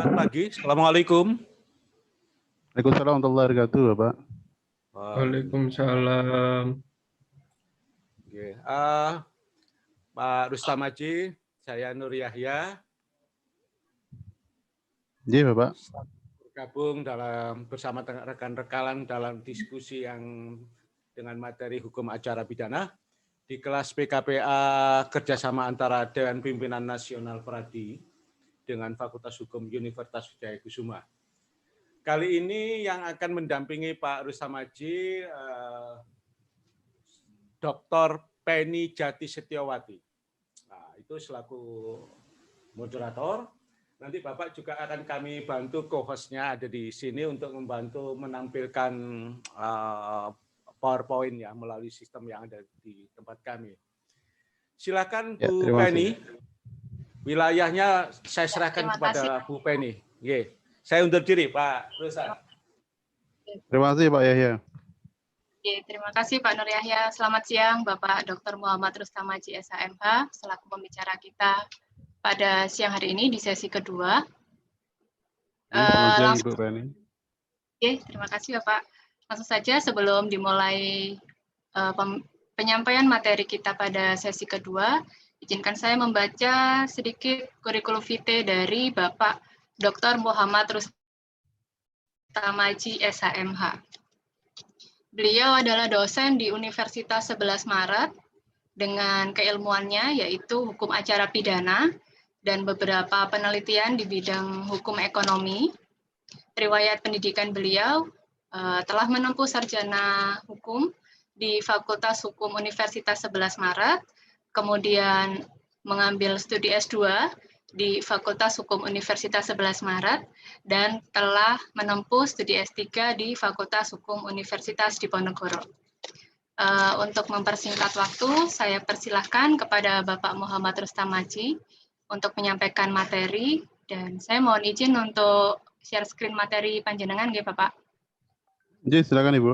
Selamat pagi, Assalamualaikum. Waalaikumsalam warahmatullahi wabarakatuh, Bapak. Waalaikumsalam. Oke, Pak Rustam Haji, saya Nur Yahya. Iya, Bapak. Bergabung bersama rekan-rekan dalam diskusi yang dengan materi hukum acara pidana di kelas PKPA kerjasama antara Dewan Pimpinan Nasional Pradi dengan Fakultas Hukum Universitas Wijayakusuma. Kali ini yang akan mendampingi Pak Rustam Haji, Dr. Penny Jati Setiawati. Nah, itu selaku moderator. Nanti Bapak juga akan kami bantu co-hostnya ada di sini untuk membantu menampilkan PowerPoint ya melalui sistem yang ada di tempat kami. Silakan Ya, Bu Penny. Wilayahnya saya serahkan kepada Bu Penny. Ye. Saya undur diri, Pak Rustam. Terima kasih, Pak Yahya. Terima kasih Pak Nur Yahya. Selamat siang Bapak Dr. Muhammad Rustam Haji SHMH selaku pembicara kita pada siang hari ini di sesi kedua. Selamat siang, Ibu Penny. Terima kasih Bapak. Langsung saja sebelum dimulai penyampaian materi kita pada sesi kedua, izinkan saya membaca sedikit kurikulum vitae dari Bapak Dr. Muhammad Rustam Haji SHMH. Beliau adalah dosen di Universitas 11 Maret dengan keilmuannya yaitu hukum acara pidana dan beberapa penelitian di bidang hukum ekonomi. Riwayat pendidikan beliau telah menempuh sarjana hukum di Fakultas Hukum Universitas 11 Maret, kemudian mengambil studi S2 di Fakultas Hukum Universitas 11 Maret, dan telah menempuh studi S3 di Fakultas Hukum Universitas Diponegoro. Untuk mempersingkat waktu, saya persilahkan kepada Bapak Muhammad Rustam Haji untuk menyampaikan materi, dan saya mohon izin untuk share screen materi panjenengan, ya Bapak. Jadi silakan Ibu.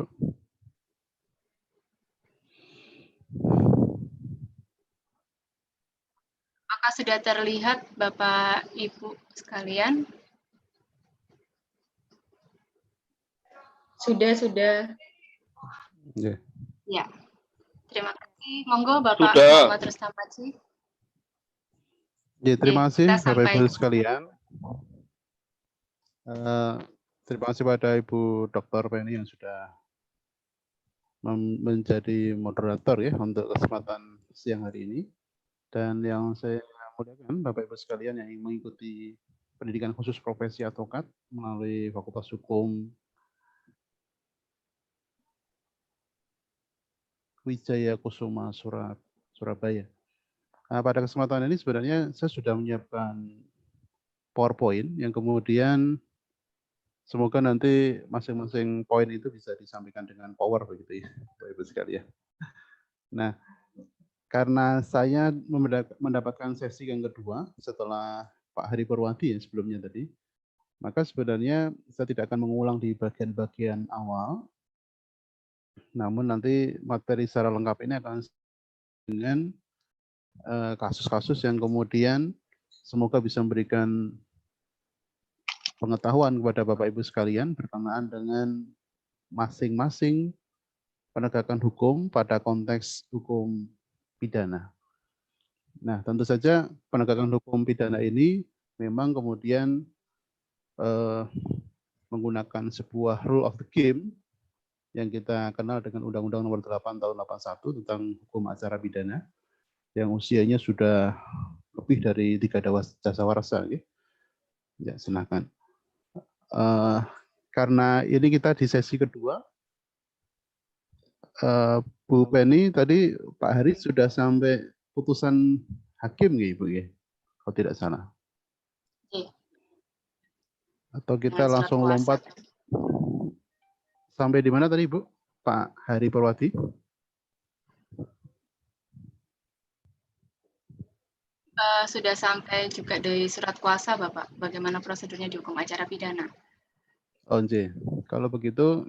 Apakah sudah terlihat Bapak Ibu sekalian? Sudah. Yeah. Ya. Terima kasih. Monggo Bapak Muhammad Rustam Haji. Ya, terima kasih Bapak Ibu sekalian. Terima kasih pada Ibu Dr. Penny yang sudah menjadi moderator ya untuk kesempatan siang hari ini. Dan yang saya muliakan Bapak Ibu sekalian yang ingin mengikuti pendidikan khusus profesi advokat melalui Fakultas Hukum Wijayakusuma Surabaya. Nah, pada kesempatan ini sebenarnya saya sudah menyiapkan PowerPoint yang kemudian semoga nanti masing-masing poin itu bisa disampaikan dengan power begitu ya, Bapak Ibu sekalian. Nah, karena saya mendapatkan sesi yang kedua setelah Pak Hari Purwadi yang sebelumnya tadi, maka sebenarnya saya tidak akan mengulang di bagian-bagian awal, namun nanti materi secara lengkap ini akan dengan kasus-kasus yang kemudian semoga bisa memberikan pengetahuan kepada Bapak Ibu sekalian berkenaan dengan masing-masing penegakan hukum pada konteks hukum pidana. Nah, tentu saja penegakan hukum pidana ini memang kemudian menggunakan sebuah rule of the game yang kita kenal dengan Undang-Undang Nomor 8 Tahun 81 tentang hukum acara pidana yang usianya sudah lebih dari 3 dasawarsa. Ya, silakan. Karena ini kita di sesi kedua, Bu Penny tadi Pak Hari sudah sampai putusan hakim nggih, Bu ya? Kalau tidak salah. Atau kita langsung lompat sampai di mana tadi, Bu? Pak Hari Purwadi? Sudah sampai juga dari surat kuasa, Bapak. Bagaimana prosedurnya di hukum acara pidana? Oh, J. Kalau begitu,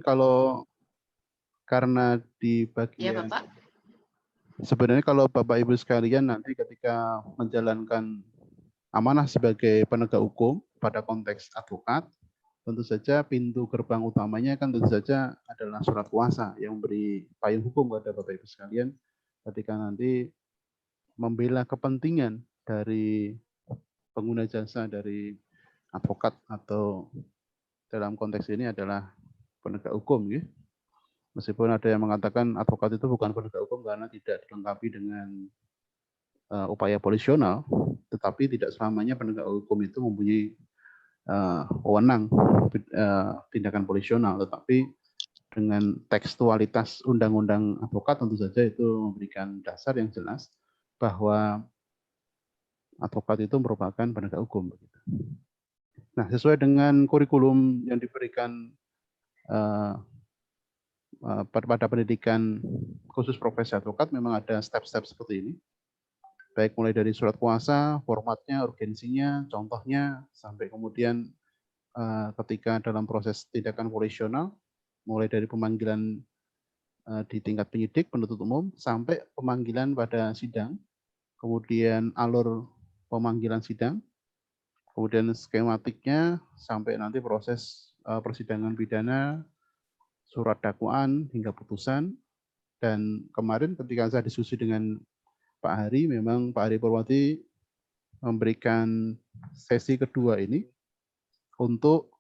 karena di bagian... Ya, Bapak. Sebenarnya kalau Bapak Ibu sekalian nanti ketika menjalankan amanah sebagai penegak hukum, pada konteks advokat, tentu saja pintu gerbang utamanya kan tentu saja adalah surat kuasa yang memberi payung hukum kepada Bapak Ibu sekalian ketika nanti membela kepentingan dari pengguna jasa dari advokat atau dalam konteks ini adalah penegak hukum. Ya. Meskipun ada yang mengatakan advokat itu bukan penegak hukum karena tidak dilengkapi dengan upaya polisional, tetapi tidak selamanya penegak hukum itu mempunyai wewenang tindakan polisional, tetapi dengan tekstualitas undang-undang advokat tentu saja itu memberikan dasar yang jelas bahwa advokat itu merupakan penegak hukum. Nah, sesuai dengan kurikulum yang diberikan pada pendidikan khusus profesi advokat, memang ada step-step seperti ini. Baik mulai dari surat kuasa, formatnya, urgensinya, contohnya, sampai kemudian ketika dalam proses tindakan polisional, mulai dari pemanggilan di tingkat penyidik, penuntut umum, sampai pemanggilan pada sidang, kemudian alur pemanggilan sidang, kemudian skematiknya, sampai nanti proses persidangan pidana, surat dakwaan, hingga putusan. Dan kemarin ketika saya diskusi dengan Pak Hari, memang Pak Hari Purwati memberikan sesi kedua ini untuk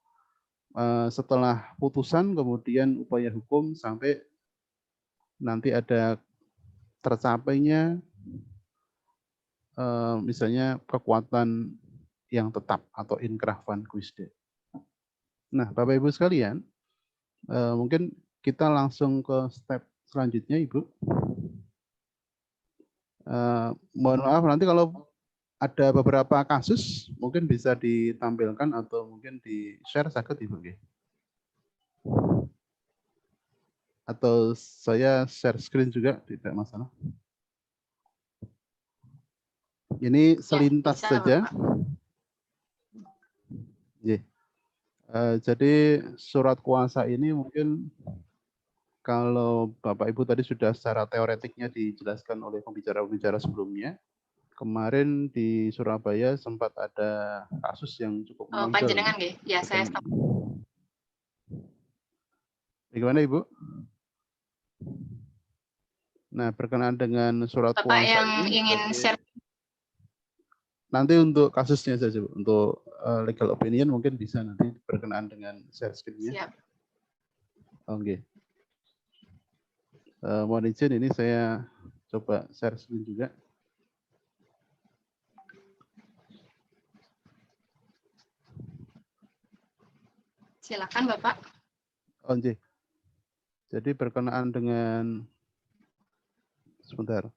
setelah putusan kemudian upaya hukum sampai nanti ada tercapainya misalnya kekuatan yang tetap atau inkrah van quisde. Nah, Bapak Ibu sekalian, mungkin kita langsung ke step selanjutnya, Ibu. Mohon maaf nanti kalau ada beberapa kasus mungkin bisa ditampilkan atau mungkin di-share sakit Ibu. Atau saya share screen juga, tidak masalah. Ini selintas bisa, saja. Jadi surat kuasa ini mungkin kalau Bapak Ibu tadi sudah secara teoretiknya dijelaskan oleh pembicara-pembicara sebelumnya. Kemarin di Surabaya sempat ada kasus yang cukup menonjol. Panjenengan nggih. Ya, saya stop. Bagaimana Ibu? Nah, berkenaan dengan surat Bapak kuasa yang ini, ingin share. Nanti untuk kasusnya saja, Bu. Untuk legal opinion mungkin bisa nanti berkenaan dengan share screen-nya. Siap. Oke. Mohon izin ini saya coba share screen juga. Silakan Bapak. Oke. Jadi berkenaan dengan sebentar.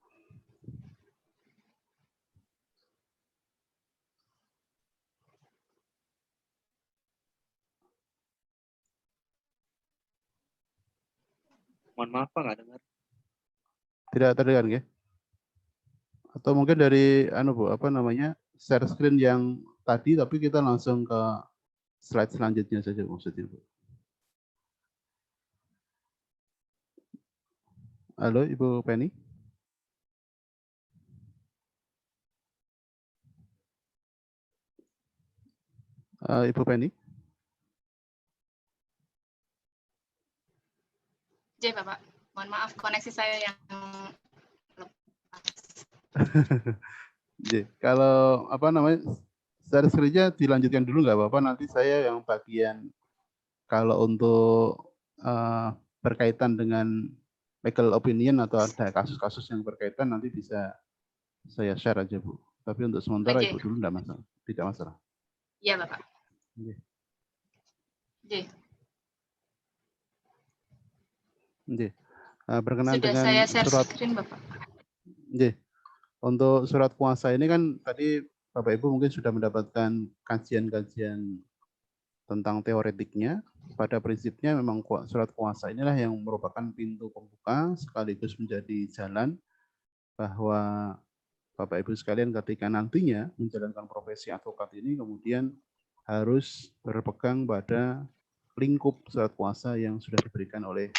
Mohon maaf Pak, nggak dengar. Tidak terdengar ya? Atau mungkin dari Bu, apa namanya? Share screen yang tadi tapi kita langsung ke slide selanjutnya saja maksudnya, Bu. Halo Ibu Penny. Ibu Penny. J Bapak. Mohon maaf koneksi saya yang Kalau apa namanya? Share screen-nya dilanjutkan dulu nggak Bapak? Nanti saya yang bagian kalau untuk berkaitan dengan legal opinion atau ada kasus-kasus yang berkaitan nanti bisa saya share aja Bu. Tapi untuk sementara Ibu dulu enggak masalah, tidak masalah. Iya Bapak. Berkenaan sudah dengan saya share surat screen Bapak. Untuk surat kuasa ini kan tadi Bapak Ibu mungkin sudah mendapatkan kajian-kajian tentang teoretiknya. Pada prinsipnya memang surat kuasa inilah yang merupakan pintu pembuka sekaligus menjadi jalan bahwa Bapak Ibu sekalian ketika nantinya menjalankan profesi advokat ini kemudian harus berpegang pada lingkup surat kuasa yang sudah diberikan oleh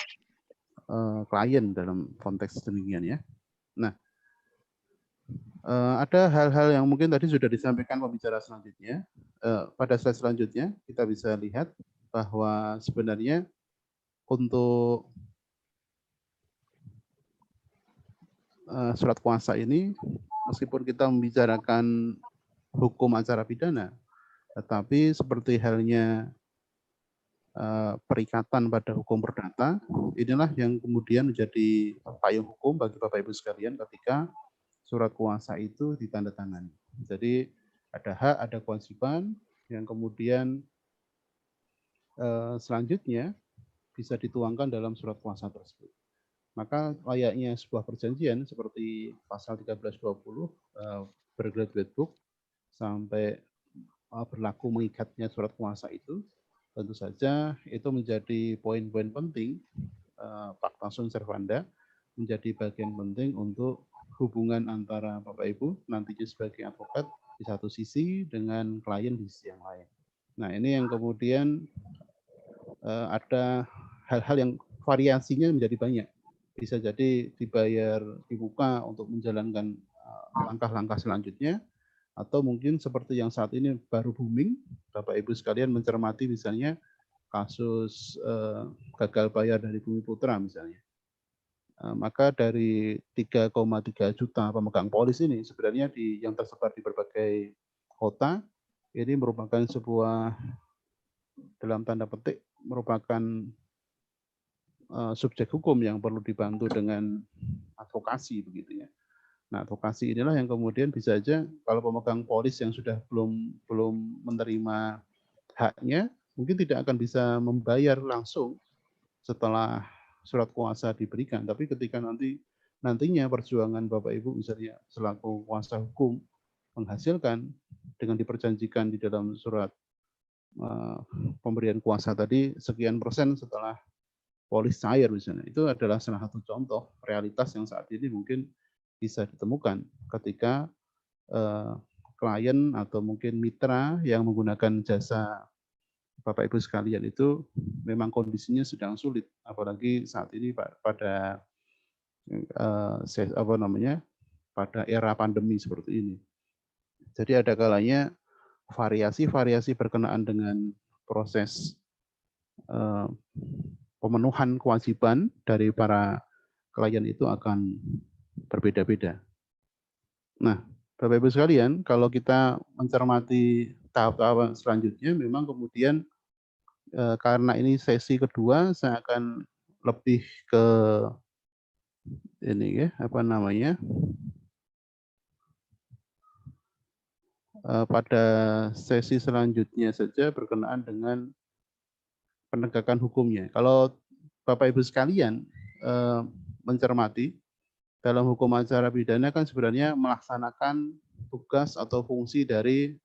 klien dalam konteks demikian ya. Nah, Ada hal-hal yang mungkin tadi sudah disampaikan pembicara selanjutnya. Pada slide selanjutnya kita bisa lihat bahwa sebenarnya untuk surat kuasa ini, meskipun kita membicarakan hukum acara pidana, tetapi seperti halnya perikatan pada hukum perdata, inilah yang kemudian menjadi payung hukum bagi Bapak Ibu sekalian ketika surat kuasa itu ditandatangani. Jadi ada hak, ada kewajiban yang kemudian selanjutnya bisa dituangkan dalam surat kuasa tersebut. Maka layaknya sebuah perjanjian seperti pasal 1320 bergraduate book sampai berlaku mengikatnya surat kuasa itu, tentu saja itu menjadi poin-poin penting Pacta Sunt Servanda, menjadi bagian penting untuk hubungan antara Bapak Ibu nantinya sebagai advokat di satu sisi dengan klien di sisi yang lain. Nah, ini yang kemudian ada hal-hal yang variasinya menjadi banyak. Bisa jadi dibayar di muka untuk menjalankan langkah-langkah selanjutnya, atau mungkin seperti yang saat ini baru booming, Bapak Ibu sekalian mencermati misalnya kasus gagal bayar dari Bumi Putra misalnya. Maka dari 3,3 juta pemegang polis ini sebenarnya yang tersebar di berbagai kota, ini merupakan sebuah, dalam tanda petik, merupakan subjek hukum yang perlu dibantu dengan advokasi begitu ya. Nah, advokasi inilah yang kemudian bisa saja kalau pemegang polis yang sudah belum menerima haknya, mungkin tidak akan bisa membayar langsung setelah surat kuasa diberikan. Tapi ketika nantinya perjuangan Bapak Ibu misalnya selaku kuasa hukum menghasilkan dengan diperjanjikan di dalam surat pemberian kuasa tadi sekian persen setelah polis cair misalnya, itu adalah salah satu contoh realitas yang saat ini mungkin bisa ditemukan ketika klien atau mungkin mitra yang menggunakan jasa Bapak Ibu sekalian itu memang kondisinya sedang sulit, apalagi saat ini pada pada era pandemi seperti ini. Jadi ada kalanya variasi-variasi berkenaan dengan proses pemenuhan kewajiban dari para klien itu akan berbeda-beda. Nah, Bapak Ibu sekalian, kalau kita mencermati tahap-tahap selanjutnya, memang kemudian karena ini sesi kedua, saya akan lebih ke ini ya, pada sesi selanjutnya saja berkenaan dengan penegakan hukumnya. Kalau Bapak Ibu sekalian mencermati, dalam hukum acara pidana kan sebenarnya melaksanakan tugas atau fungsi dari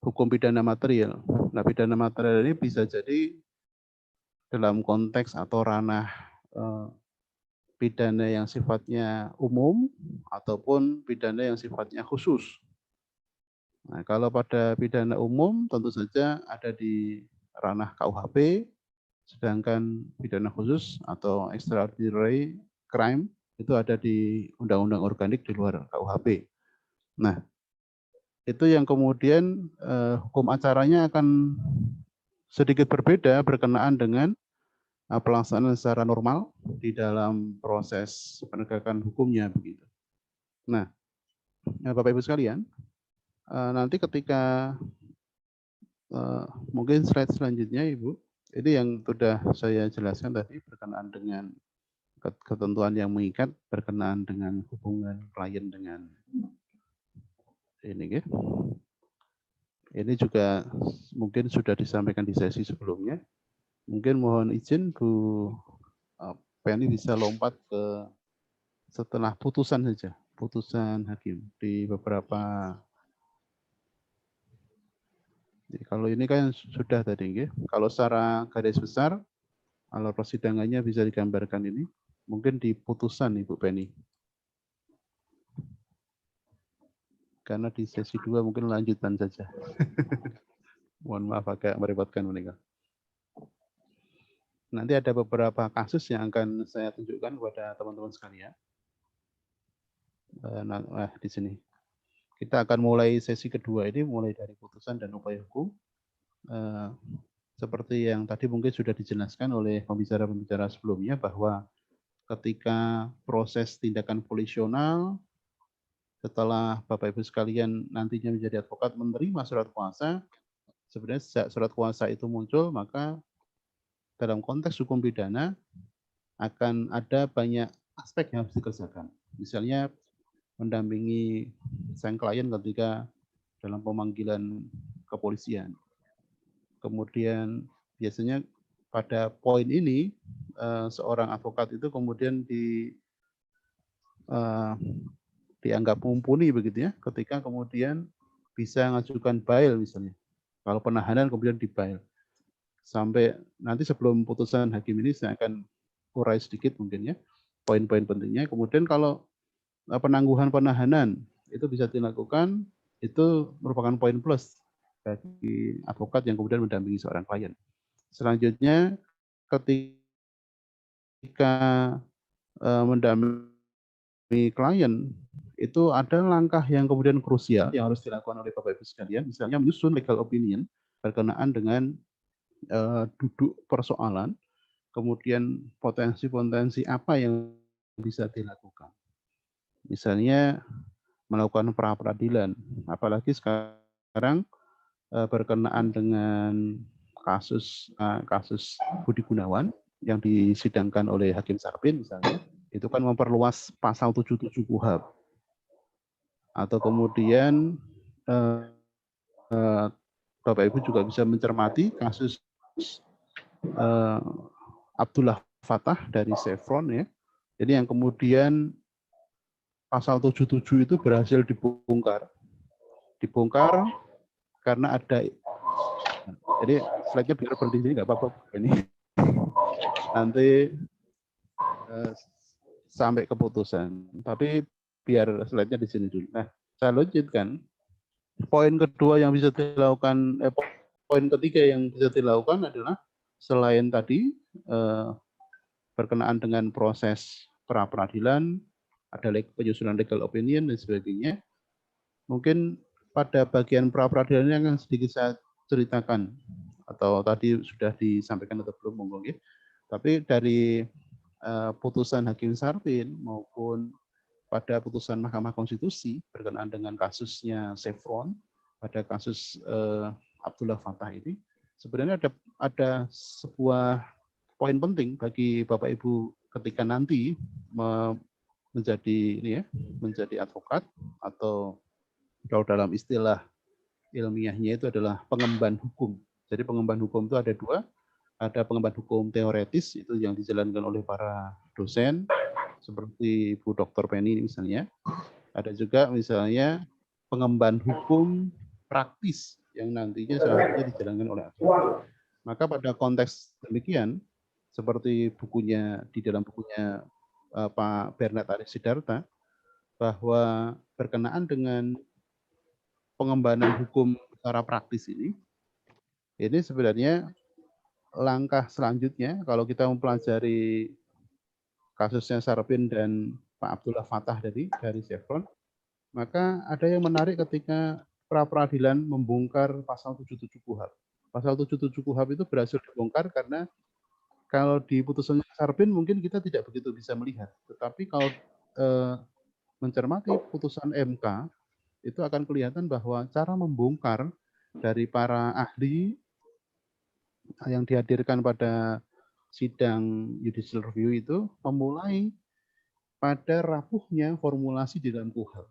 hukum pidana material. Nah, pidana material ini bisa jadi dalam konteks atau ranah pidana yang sifatnya umum ataupun pidana yang sifatnya khusus. Nah, kalau pada pidana umum tentu saja ada di ranah KUHP, sedangkan pidana khusus atau extraordinary crime itu ada di Undang-Undang Organik di luar KUHP. Nah, itu yang kemudian hukum acaranya akan sedikit berbeda berkenaan dengan pelaksanaan secara normal di dalam proses penegakan hukumnya begitu. Nah, Bapak Ibu sekalian, nanti ketika mungkin slide selanjutnya Ibu, ini yang sudah saya jelaskan tadi berkenaan dengan ketentuan yang mengikat berkenaan dengan hubungan klien dengan ini ya. Ini juga mungkin sudah disampaikan di sesi sebelumnya. Mungkin mohon izin Bu Penny bisa lompat ke setelah putusan saja, putusan hakim di beberapa. Jadi kalau ini kan sudah tadi, kalau secara garis besar, alur persidangannya bisa digambarkan ini. Mungkin di putusan Ibu Penny. Karena di sesi 2 mungkin lanjutan saja. Mohon maaf agak merepotkan meninggal. Nanti ada beberapa kasus yang akan saya tunjukkan kepada teman-teman sekalian. Nah, di sini kita akan mulai sesi kedua ini mulai dari putusan dan upaya hukum. Seperti yang tadi mungkin sudah dijelaskan oleh pembicara-pembicara sebelumnya bahwa ketika proses tindakan polisional setelah Bapak Ibu sekalian nantinya menjadi advokat menerima surat kuasa, sebenarnya sejak surat kuasa itu muncul, maka dalam konteks hukum pidana akan ada banyak aspek yang harus dikerjakan. Misalnya mendampingi sang klien ketika dalam pemanggilan kepolisian. Kemudian biasanya pada poin ini seorang advokat itu kemudian dianggap mumpuni begitu ya, ketika kemudian bisa mengajukan bail misalnya. Kalau penahanan kemudian dibail. Sampai nanti sebelum putusan hakim ini saya akan urai sedikit mungkin ya poin-poin pentingnya. Kemudian kalau penangguhan penahanan itu bisa dilakukan, itu merupakan poin plus bagi advokat yang kemudian mendampingi seorang klien. Selanjutnya ketika mendampingi klien itu ada langkah yang kemudian krusial yang harus dilakukan oleh Bapak Ibu sekalian, misalnya menyusun legal opinion berkenaan dengan duduk persoalan, kemudian potensi-potensi apa yang bisa dilakukan. Misalnya melakukan pra peradilan, apalagi sekarang berkenaan dengan kasus Budi Gunawan yang disidangkan oleh Hakim Sarpin misalnya, itu kan memperluas pasal 77 KUHP. Atau kemudian Bapak Ibu juga bisa mencermati kasus Abdullah Fattah dari Chevron ya. Jadi yang kemudian pasal 77 itu berhasil dibongkar. Dibongkar karena ada, jadi slide-nya biar berhenti sini nggak apa-apa ini. Nanti sampai keputusan. Tapi biar slide-nya di sini dulu. Nah, saya lanjutkan. Poin kedua yang bisa dilakukan, poin ketiga yang bisa dilakukan adalah selain tadi berkenaan dengan proses pra peradilan, ada penyusunan legal opinion dan sebagainya. Mungkin pada bagian pra peradilan yang sedikit saya ceritakan atau tadi sudah disampaikan atau belum monggo ya. Tapi dari putusan Hakim Sarpin maupun pada putusan Mahkamah Konstitusi berkenaan dengan kasusnya Chevron pada kasus Abdullah Fattah ini, sebenarnya ada sebuah poin penting bagi Bapak Ibu ketika nanti menjadi advokat, atau kalau dalam istilah ilmiahnya itu adalah pengemban hukum. Jadi pengemban hukum itu ada dua, ada pengemban hukum teoretis itu yang dijalankan oleh para dosen seperti Bu Dr. Penny misalnya. Ada juga misalnya pengemban hukum praktis yang nantinya selanjutnya dijalankan oleh advokat. Maka pada konteks demikian, seperti di dalam bukunya Pak Bernard Aris Sidarta, bahwa berkenaan dengan pengembangan hukum secara praktis ini sebenarnya langkah selanjutnya kalau kita mempelajari kasusnya Sarpin dan Pak Abdullah Fattah dari Chevron, maka ada yang menarik ketika pra peradilan membongkar pasal 77 KUHP. Pasal 77 KUHP itu berhasil dibongkar karena kalau di putusan Sarpin mungkin kita tidak begitu bisa melihat, tetapi kalau mencermati putusan MK itu akan kelihatan bahwa cara membongkar dari para ahli yang dihadirkan pada sidang judicial review itu memulai pada rapuhnya formulasi di dalam KUHP.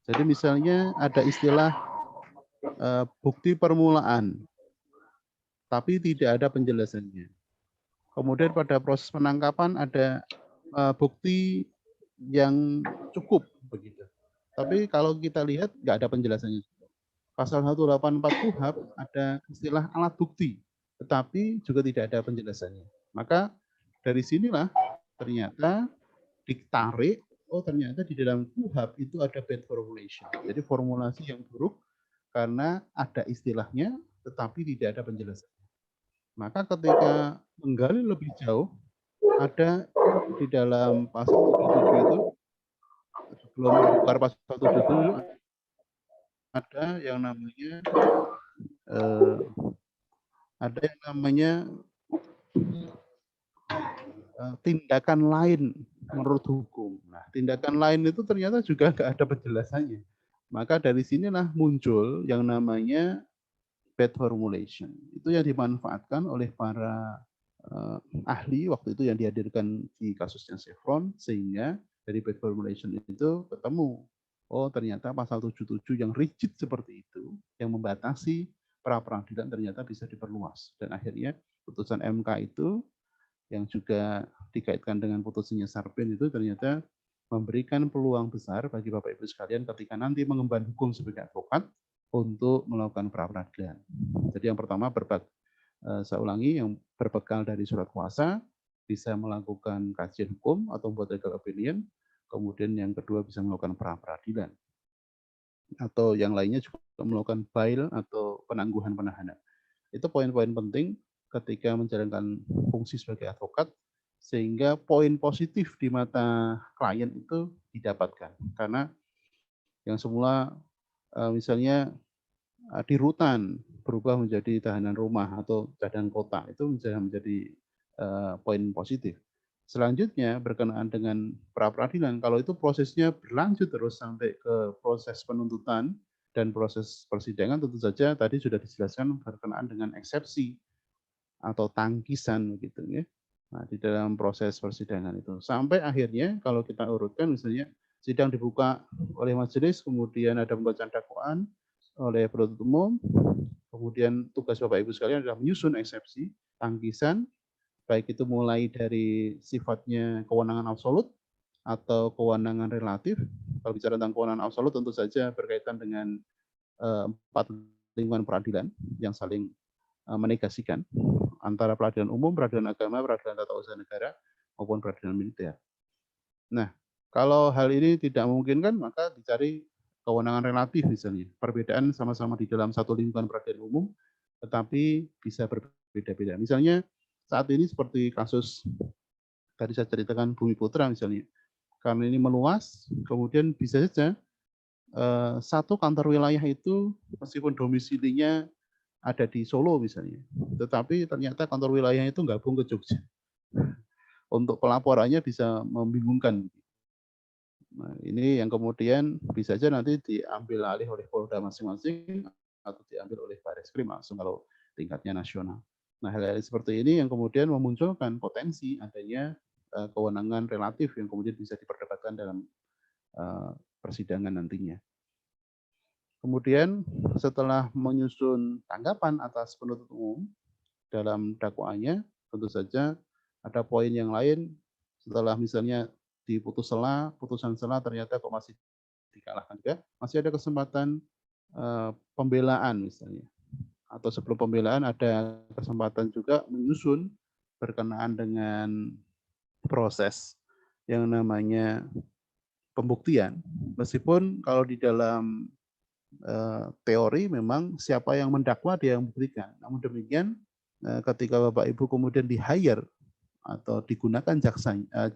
Jadi misalnya ada istilah bukti permulaan, tapi tidak ada penjelasannya. Kemudian pada proses penangkapan ada bukti yang cukup begitu. Tapi kalau kita lihat nggak ada penjelasannya. Pasal 184 KUHP ada istilah alat bukti, tetapi juga tidak ada penjelasannya. Maka dari sinilah ternyata ditarik, oh ternyata di dalam KUHP itu ada bad formulation. Jadi formulasi yang buruk karena ada istilahnya, tetapi tidak ada penjelasannya. Maka ketika menggali lebih jauh, ada di dalam pasal 77 itu sebelum bongkar pasal 77 ada yang namanya tindakan lain menurut hukum. Nah, tindakan lain itu ternyata juga nggak ada penjelasannya. Maka dari sinilah muncul yang namanya bad formulation. Itu yang dimanfaatkan oleh para ahli waktu itu yang dihadirkan di kasusnya Chevron, sehingga dari bad formulation itu ketemu, oh ternyata pasal 77 yang rigid seperti itu, yang membatasi pra peradilan ternyata bisa diperluas. Dan akhirnya putusan MK itu yang juga dikaitkan dengan putusannya Sarpen itu ternyata memberikan peluang besar bagi Bapak Ibu sekalian ketika nanti mengemban hukum sebagai advokat untuk melakukan pra peradilan. Jadi yang pertama saya ulangi, yang berbekal dari surat kuasa bisa melakukan kajian hukum atau membuat legal opinion, kemudian yang kedua bisa melakukan pra peradilan, atau yang lainnya juga melakukan bail atau penangguhan penahanan. Itu poin-poin penting ketika menjalankan fungsi sebagai advokat, sehingga poin positif di mata klien itu didapatkan. Karena yang semula misalnya di rutan berubah menjadi tahanan rumah atau tahanan kota, itu menjadi poin positif. Selanjutnya berkenaan dengan pra peradilan, kalau itu prosesnya berlanjut terus sampai ke proses penuntutan dan proses persidangan, tentu saja tadi sudah dijelaskan berkenaan dengan eksepsi atau tangkisan gitu ya. Nah, di dalam proses persidangan itu sampai akhirnya kalau kita urutkan misalnya sidang dibuka oleh majelis, kemudian ada pembacaan dakwaan oleh penuntut umum, kemudian tugas Bapak Ibu sekalian adalah menyusun eksepsi, tangkisan, baik itu mulai dari sifatnya kewenangan absolut atau kewenangan relatif. Kalau bicara tentang kewenangan absolut tentu saja berkaitan dengan 4 lingkungan peradilan yang saling menegasikan antara peradilan umum, peradilan agama, peradilan tata usaha negara, maupun peradilan militer. Nah, kalau hal ini tidak memungkinkan, maka dicari kewenangan relatif misalnya. Perbedaan sama-sama di dalam satu lingkungan peradilan umum, tetapi bisa berbeda-beda. Misalnya saat ini seperti kasus tadi saya ceritakan Bumi Putra misalnya. Karena ini meluas, kemudian bisa saja satu kantor wilayah itu meskipun domisilinya ada di Solo misalnya, tetapi ternyata kantor wilayahnya itu gabung ke Jogja. Untuk pelaporannya bisa membingungkan. Nah, ini yang kemudian bisa saja nanti diambil alih oleh Polda masing-masing atau diambil oleh Barreskrim langsung kalau tingkatnya nasional. Nah, hal-hal seperti ini yang kemudian memunculkan potensi adanya kewenangan relatif yang kemudian bisa diperdebatkan dalam persidangan nantinya. Kemudian setelah menyusun tanggapan atas penuntut umum dalam dakwaannya, tentu saja ada poin yang lain setelah misalnya diputus sela, putusan sela ternyata kok masih dikalahkan juga, masih ada kesempatan pembelaan misalnya. Atau sebelum pembelaan ada kesempatan juga menyusun berkenaan dengan proses yang namanya pembuktian. Meskipun kalau di dalam teori memang siapa yang mendakwa dia yang membuktikan. Namun demikian ketika Bapak Ibu kemudian di-hire atau digunakan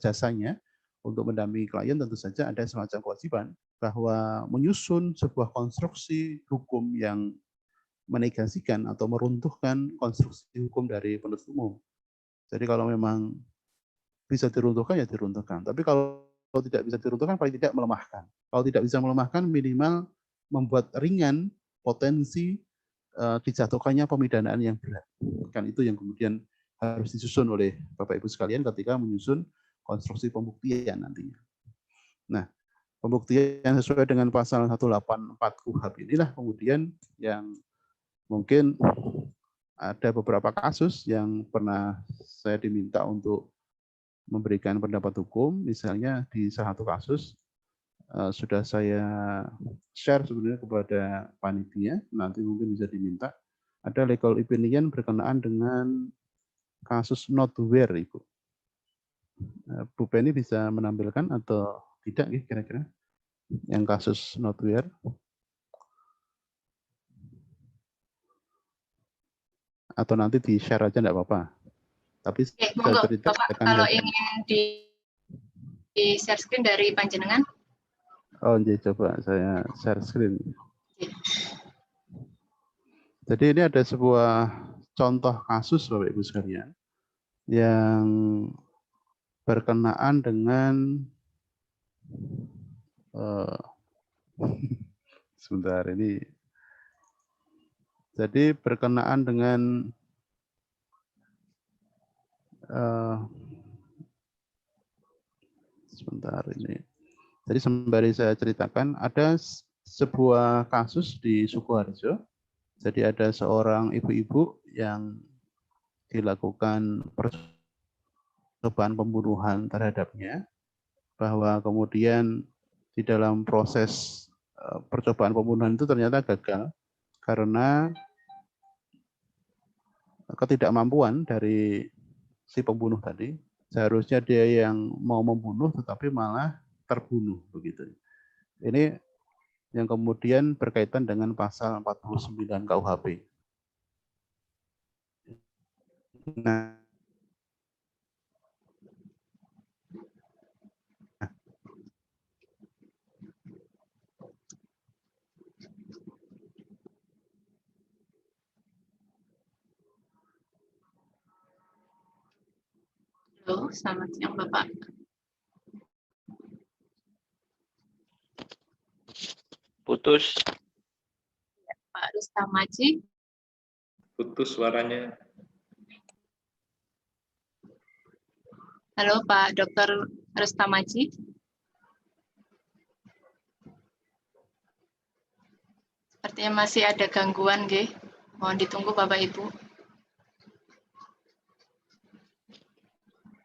jasanya untuk mendampingi klien, tentu saja ada semacam kewajiban bahwa menyusun sebuah konstruksi hukum yang menegasikan atau meruntuhkan konstruksi hukum dari penuntut umum. Jadi kalau memang bisa diruntuhkan ya diruntuhkan. Tapi kalau tidak bisa diruntuhkan paling tidak melemahkan. Kalau tidak bisa melemahkan minimal membuat ringan potensi dijatuhkannya pemidanaan yang berat. Kan itu yang kemudian harus disusun oleh Bapak Ibu sekalian ketika menyusun konstruksi pembuktian nantinya. Nah, pembuktian sesuai dengan pasal 184 KUHP inilah kemudian yang mungkin ada beberapa kasus yang pernah saya diminta untuk memberikan pendapat hukum. Misalnya di salah satu kasus sudah saya share sebenarnya kepada panitia, nanti mungkin bisa diminta. Ada legal opinion berkenaan dengan kasus notware, Ibu. Bu Penny bisa menampilkan atau tidak kira-kira yang kasus notware? Atau nanti di-share aja enggak apa-apa. Tapi saya ceritakan Bapak, kalau ingin di share screen dari panjenengan. Oh, coba saya share screen. Jadi ini ada sebuah contoh kasus Bapak Ibu sekalian yang berkenaan dengan sebentar ini. Jadi berkenaan dengan sebentar ini. Jadi sembari saya ceritakan, ada sebuah kasus di Sukoharjo. Jadi ada seorang ibu-ibu yang dilakukan percobaan pembunuhan terhadapnya, bahwa kemudian di dalam proses percobaan pembunuhan itu ternyata gagal karena ketidakmampuan dari si pembunuh tadi. Seharusnya dia yang mau membunuh tetapi malah terbunuh begitu. Ini yang kemudian berkaitan dengan pasal 49 KUHP. Nah, Halo, selamat siang Bapak. Putus. Pak Rustamaji. Putus suaranya. Halo Pak Dr. Rustamaji. Sepertinya masih ada gangguan, G. Mohon ditunggu Bapak Ibu.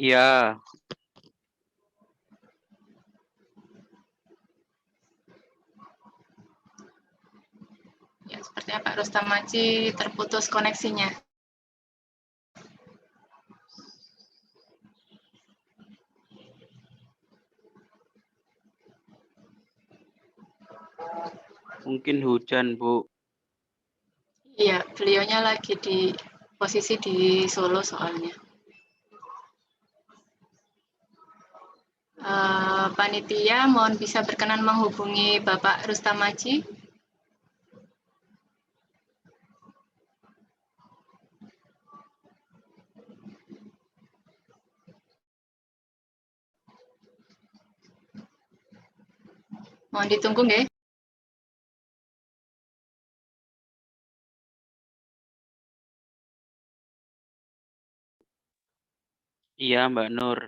Iya. Ya, sepertinya Pak Rustamaji terputus koneksinya. Mungkin hujan, Bu. Iya, beliaunya lagi di posisi di Solo soalnya. Panitia mohon bisa berkenan menghubungi Bapak Rustamaji. Mohon ditunggu, nggih. Iya, Mbak Nur.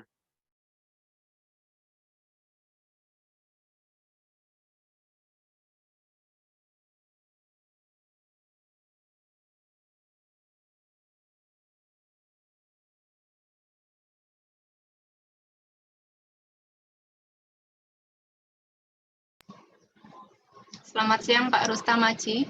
Selamat siang Pak Rustamaji.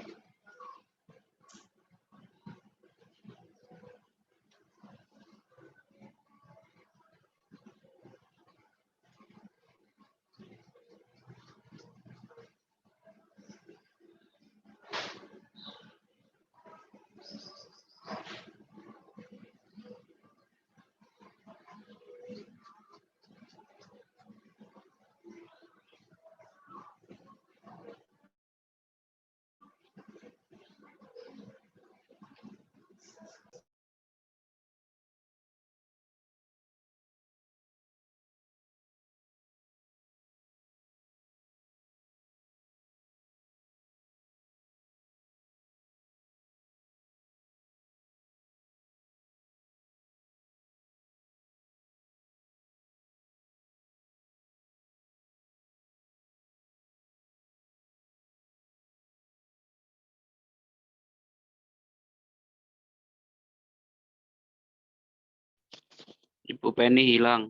Ibu Penny hilang.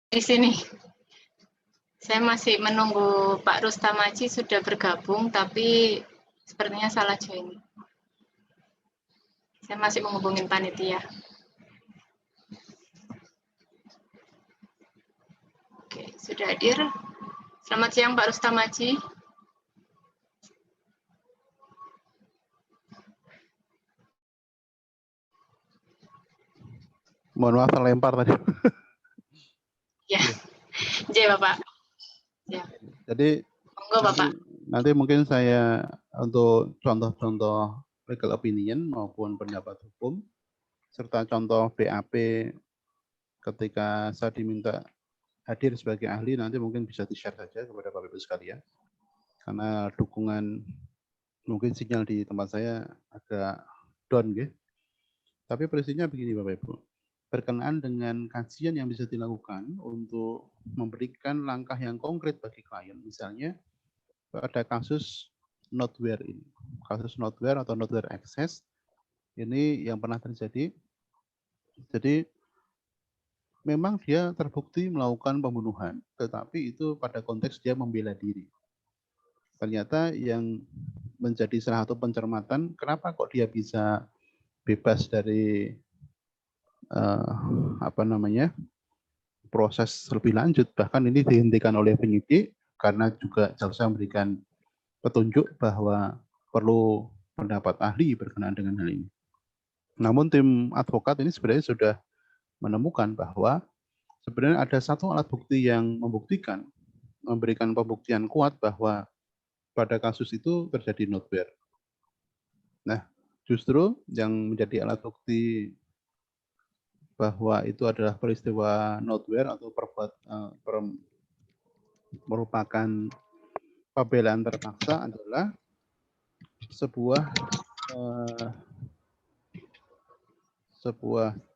Di sini. Saya masih menunggu Pak Rustamaji sudah bergabung, tapi sepertinya salah join. Saya masih menghubungin panitia. Oke, sudah hadir. Selamat siang Pak Rustamaji. mohon maaf terlempar tadi. Ya, J, Bapak. Ya, Jadi monggo Bapak. nanti mungkin saya untuk contoh-contoh legal opinion maupun pendapat hukum serta contoh BAP ketika saya diminta hadir sebagai ahli, nanti mungkin bisa di-share saja kepada Bapak Ibu sekalian. Karena dukungan mungkin sinyal di tempat saya agak down gitu. Tapi prinsipnya begini Bapak Ibu. Berkenaan dengan kajian yang bisa dilakukan untuk memberikan langkah yang konkret bagi klien. Misalnya pada kasus noteware ini. Kasus noteware atau noteware access ini yang pernah terjadi. Jadi memang dia terbukti melakukan pembunuhan, tetapi itu pada konteks dia membela diri. Ternyata yang menjadi salah satu pencermatan, kenapa kok dia bisa bebas dari proses lebih lanjut, bahkan ini dihentikan oleh penyidik karena juga jaksa memberikan petunjuk bahwa perlu pendapat ahli berkenaan dengan hal ini. Namun tim advokat ini sebenarnya sudah menemukan bahwa sebenarnya ada satu alat bukti yang memberikan pembuktian kuat bahwa pada kasus itu terjadi noteware. Nah, justru yang menjadi alat bukti bahwa itu adalah peristiwa noteware atau merupakan pembelaan terpaksa adalah sebuah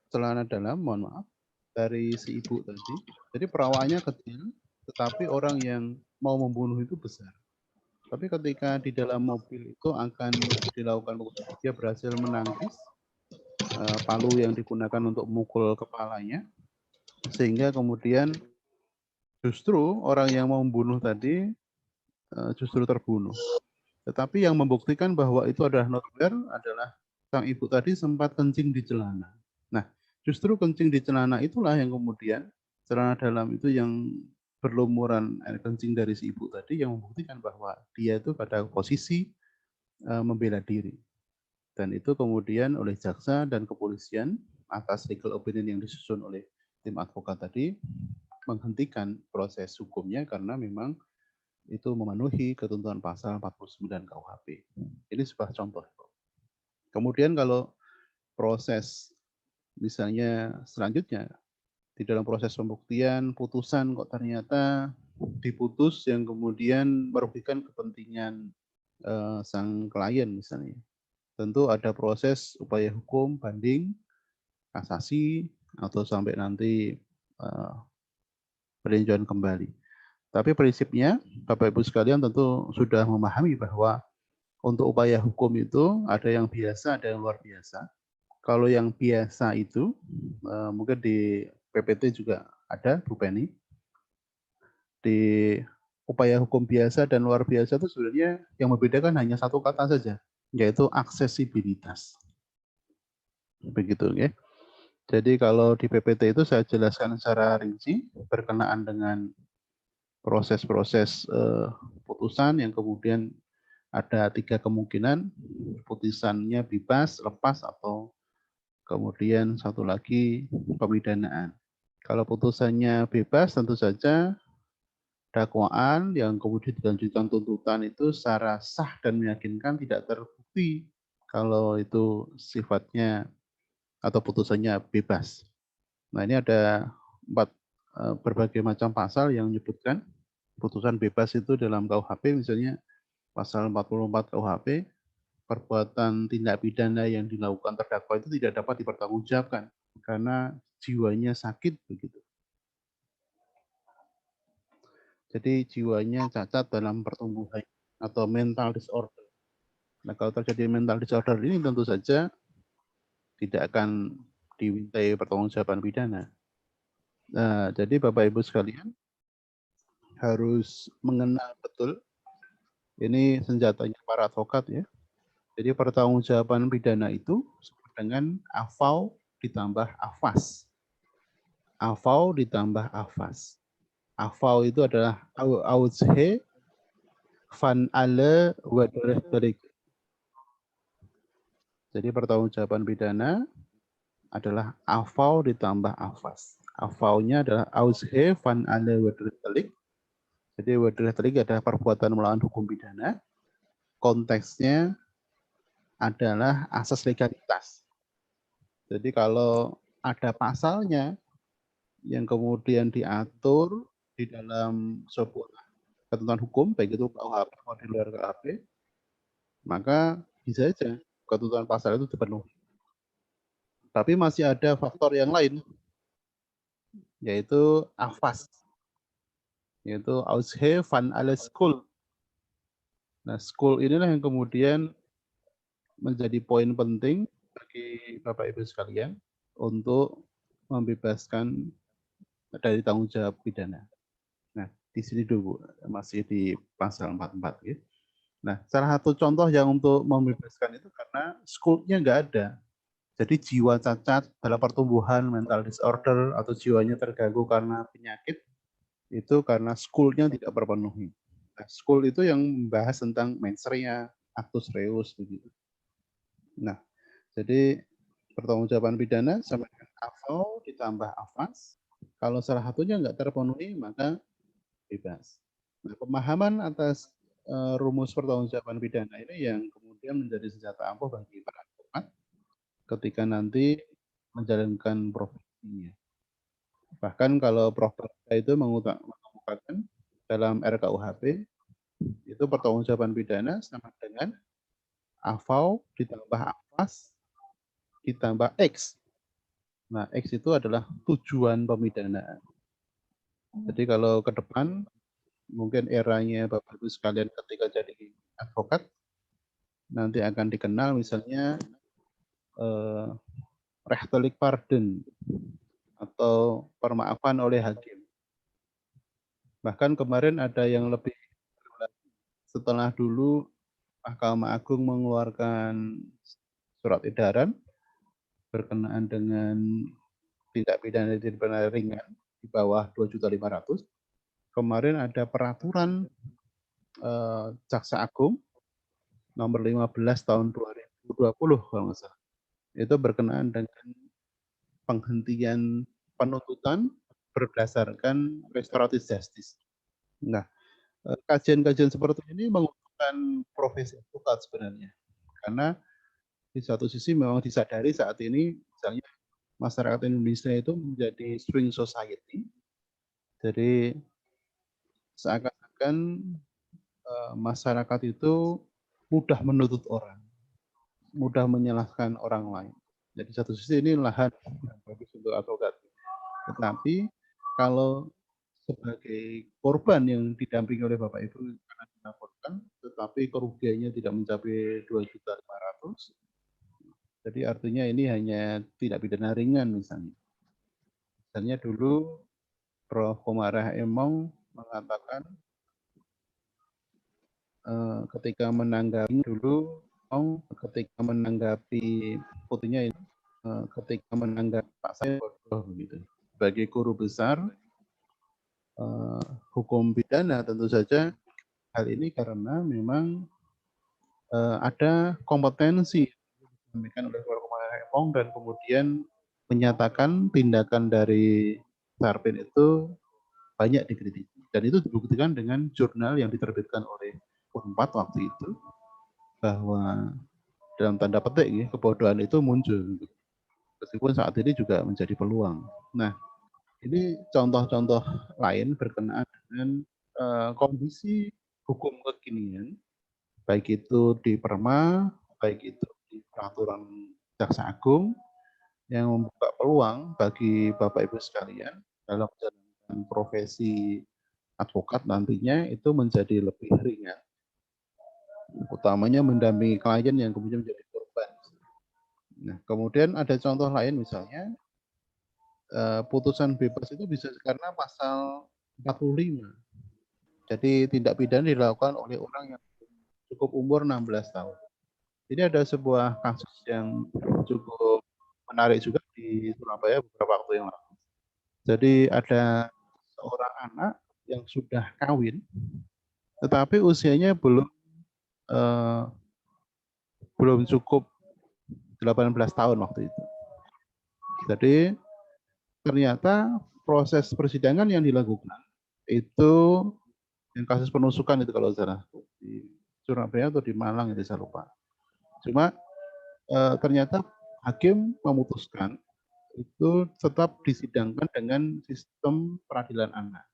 celana dalam, mohon maaf, dari si ibu tadi. Jadi perawaannya kecil, tetapi orang yang mau membunuh itu besar. Tapi ketika di dalam mobil itu akan dilakukan, dia berhasil menangkis palu yang digunakan untuk memukul kepalanya, sehingga kemudian justru orang yang mau membunuh tadi justru terbunuh. Tetapi yang membuktikan bahwa itu adalah noteware adalah sang ibu tadi sempat kencing di celana. Nah, justru kencing di celana itulah yang kemudian celana dalam itu yang berlumuran air kencing dari si ibu tadi yang membuktikan bahwa dia itu pada posisi membela diri. Dan itu kemudian oleh jaksa dan kepolisian atas legal opinion yang disusun oleh tim advokat tadi menghentikan proses hukumnya karena memang itu memenuhi ketentuan pasal 49 KUHP. Ini sebuah contoh. Kemudian kalau proses misalnya selanjutnya di dalam proses pembuktian putusan kok ternyata diputus yang kemudian merugikan kepentingan sang klien misalnya. Tentu ada proses upaya hukum, banding, kasasi, atau sampai nanti peninjauan kembali. Tapi prinsipnya, Bapak Ibu sekalian tentu sudah memahami bahwa untuk upaya hukum itu ada yang biasa, ada yang luar biasa. Kalau yang biasa itu, mungkin di PPT juga ada, Bu Penny. Di upaya hukum biasa dan luar biasa itu sebenarnya yang membedakan hanya satu kata saja, yaitu aksesibilitas. Begitu ya. Jadi kalau di PPT itu saya jelaskan secara rinci berkenaan dengan proses-proses putusan yang kemudian ada 3 kemungkinan, putusannya bebas, lepas, atau kemudian satu lagi pemidanaan. Kalau putusannya bebas tentu saja dakwaan yang kemudian dilanjutkan tuntutan itu secara sah dan meyakinkan tidak terbukti kalau itu sifatnya atau putusannya bebas. Nah ini ada 4 berbagai macam pasal yang menyebutkan putusan bebas itu dalam KUHP, misalnya pasal 44 KUHP, perbuatan tindak pidana yang dilakukan terdakwa itu tidak dapat dipertanggungjawabkan karena jiwanya sakit begitu. Jadi jiwanya cacat dalam pertumbuhan atau mental disorder. Nah kalau terjadi mental disorder ini tentu saja tidak akan dimintai pertanggungjawaban pidana. Nah, jadi Bapak Ibu sekalian harus mengenal betul ini senjatanya para advokat ya. Jadi pertanggungjawaban pidana itu disebut dengan AFAU ditambah AFAS. AFAU ditambah AFAS. AFAU itu adalah Aushe van alle wederrechtelijk. Jadi pertanggungjawaban pidana adalah AFAU ditambah AFAS. AV-nya adalah Ausge van alle wederrechtelijk. Jadi wederrechtelijk adalah perbuatan melawan hukum pidana. Konteksnya adalah asas legalitas. Jadi kalau ada pasalnya yang kemudian diatur di dalam sebuah ketentuan hukum, baik itu KUHP atau di luar KUHP, maka bisa saja ketentuan pasal itu dipenuhi. Tapi masih ada faktor yang lain, yaitu AFAS, yaitu Ausge van alle Schuld. Nah, Schuld inilah yang kemudian menjadi poin penting bagi Bapak Ibu sekalian untuk membebaskan dari tanggung jawab pidana. Nah, di sini dulu masih di pasal 44. Ya. Nah, salah satu contoh yang untuk membebaskan itu karena Schuld-nya nggak ada. Jadi jiwa cacat dalam pertumbuhan, mental disorder, atau jiwanya terganggu karena penyakit, itu karena Schuld-nya tidak terpenuhi. Nah, Schuld itu yang membahas tentang mens rea, actus reus, begitu. Nah, jadi pertanggungjawaban pidana sama dengan AVO ditambah AFAS. Kalau salah satunya nggak terpenuhi, maka bebas. Nah, pemahaman atas rumus pertanggungjawaban pidana ini yang kemudian menjadi senjata ampuh bagi para advokat ketika nanti menjalankan profesinya. Bahkan kalau Prof. itu mengemukakan dalam RKUHP, itu pertanggungjawaban pidana sama dengan AVO ditambah AFAS ditambah X. Nah, X itu adalah tujuan pemidanaan. Jadi kalau ke depan, mungkin eranya Bapak Ibu sekalian ketika jadi advokat, nanti akan dikenal misalnya rechtelijk pardon atau permaafan oleh hakim. Bahkan kemarin ada yang lebih setelah dulu Mahkamah Agung mengeluarkan surat edaran berkenaan dengan tindak pidana ringan di bawah 2.500.000. Kemarin ada peraturan Jaksa Agung nomor 15 tahun 2020 kalau nggak salah. Itu berkenaan dengan penghentian penuntutan berdasarkan restoratif justice. Nah, kajian-kajian seperti ini menguntungkan profesi advokat sebenarnya. Karena di satu sisi memang disadari saat ini misalnya masyarakat Indonesia itu menjadi swing society. Jadi seakan-akan masyarakat itu mudah menuntut orang, mudah menyalahkan orang lain. Jadi satu sisi ini lahan yang bagus untuk advokat. Tetapi kalau sebagai korban yang didampingi oleh Bapak Ibu karena dilaporkan, tetapi kerugiannya tidak mencapai 2.500.000, jadi artinya ini hanya tidak pidana ringan misalnya. Misalnya dulu Prof. Komarah Emong mengatakan ketika menanggapi putihnya ini ketika menanggapi Pak saya bodoh begitu. Sebagai guru besar hukum pidana tentu saja hal ini karena memang ada kompetensi yang disampaikan oleh Prof. Komarah Emong dan kemudian menyatakan tindakan dari Sarpin itu banyak dikritisi. Dan itu dibuktikan dengan jurnal yang diterbitkan oleh Unpad waktu itu, bahwa dalam tanda petik ya, kebodohan itu muncul. Meskipun saat ini juga menjadi peluang. Nah, ini contoh-contoh lain berkenaan dengan kondisi hukum kekinian, baik itu di Perma, baik itu di peraturan Jaksa Agung, yang membuka peluang bagi Bapak Ibu sekalian dalam menjalankan profesi advokat nantinya itu menjadi lebih ringan. Utamanya mendampingi klien yang kemudian menjadi korban. Nah, kemudian ada contoh lain misalnya putusan bebas itu bisa karena pasal 45. Jadi tindak pidana dilakukan oleh orang yang cukup umur 16 tahun. Jadi ada sebuah kasus yang cukup menarik juga di Surabaya beberapa waktu yang lalu. Jadi ada seorang anak yang sudah kawin, tetapi usianya belum cukup 18 tahun waktu itu. Jadi ternyata proses persidangan yang dilakukan itu yang kasus penusukan itu kalau salah di Surabaya atau di Malang itu saya lupa. Cuma ternyata hakim memutuskan itu tetap disidangkan dengan sistem peradilan anak.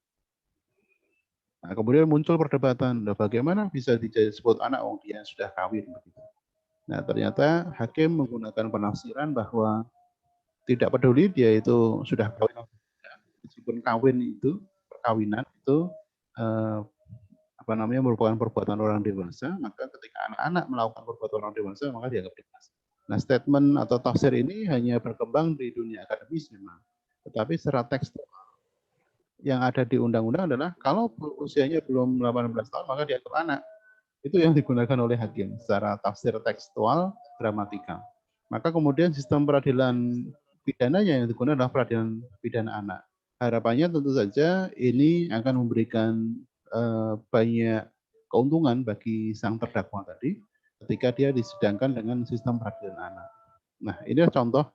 Nah, kemudian muncul perdebatan, bagaimana bisa disebut anak oh dia sudah kawin begitu. Nah, ternyata hakim menggunakan penafsiran bahwa tidak peduli dia itu sudah kawin, meskipun kawin itu perkawinan itu merupakan perbuatan orang dewasa, maka ketika anak-anak melakukan perbuatan orang dewasa maka dianggap dewasa. Nah, statement atau tafsir ini hanya berkembang di dunia akademis memang, tetapi secara tekstual yang ada di undang-undang adalah kalau usianya belum 18 tahun maka dianggap anak. Itu yang digunakan oleh hakim secara tafsir tekstual gramatikal. Maka kemudian sistem peradilan pidananya yang digunakan adalah peradilan pidana anak. Harapannya tentu saja ini akan memberikan banyak keuntungan bagi sang terdakwa tadi ketika dia disidangkan dengan sistem peradilan anak. Nah, ini contoh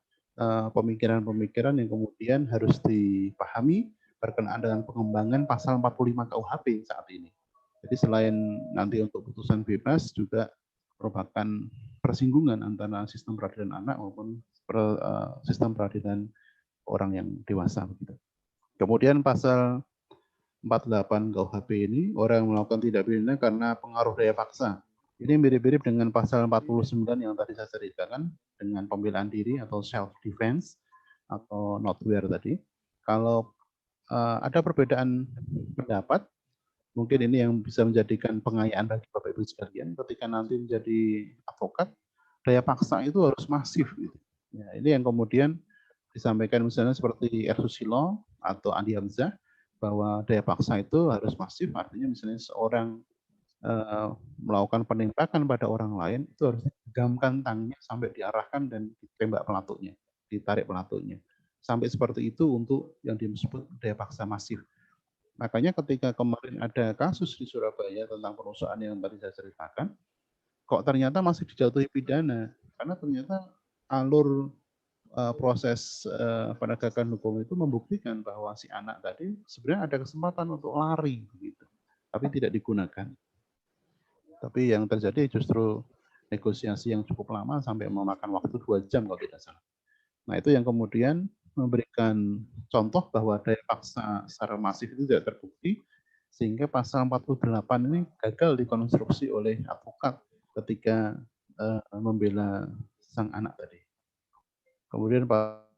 pemikiran-pemikiran yang kemudian harus dipahami berkenaan dengan pengembangan pasal 45 KUHP saat ini. Jadi selain nanti untuk putusan bebas juga merupakan persinggungan antara sistem peradilan anak maupun sistem peradilan orang yang dewasa begitu. Kemudian pasal 48 KUHP ini orang yang melakukan tindak pidana karena pengaruh daya paksa. Ini mirip-mirip dengan pasal 49 yang tadi saya ceritakan dengan pembelaan diri atau self defense atau notwear tadi. Kalau ada perbedaan pendapat, mungkin ini yang bisa menjadikan pengayaan bagi Bapak Ibu sekalian ketika nanti menjadi advokat, daya paksa itu harus masif. Gitu. Ya, ini yang kemudian disampaikan misalnya seperti R. Susilo atau Andi Hamzah, bahwa daya paksa itu harus masif, artinya misalnya seorang melakukan penembakan pada orang lain, itu harus digenggamkan tangannya sampai diarahkan dan ditembak pelatutnya, ditarik pelatutnya. Sampai seperti itu untuk yang disebut daya paksa masif. Makanya ketika kemarin ada kasus di Surabaya tentang perusahaan yang tadi saya ceritakan, kok ternyata masih dijatuhi pidana, karena ternyata alur proses penegakan hukum itu membuktikan bahwa si anak tadi sebenarnya ada kesempatan untuk lari, begitu, tapi tidak digunakan. Tapi yang terjadi justru negosiasi yang cukup lama sampai memakan waktu 2 jam kalau tidak salah. Nah, itu yang kemudian memberikan contoh bahwa daya paksa secara masif itu tidak terbukti, sehingga pasal 48 ini gagal dikonstruksi oleh advokat ketika membela sang anak tadi. Kemudian Pak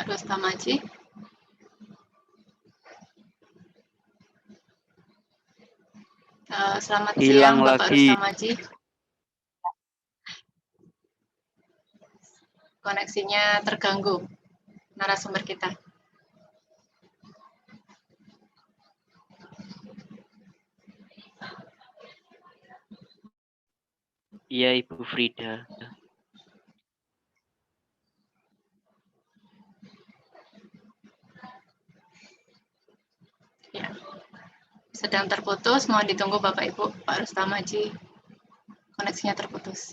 Rostamaji. Selamat siang Bapak Rostamaji. Koneksinya terganggu narasumber kita. Iya, Ibu Frida. Ya. Sedang terputus, mohon ditunggu Bapak Ibu. Pak Rostamaji, koneksinya terputus.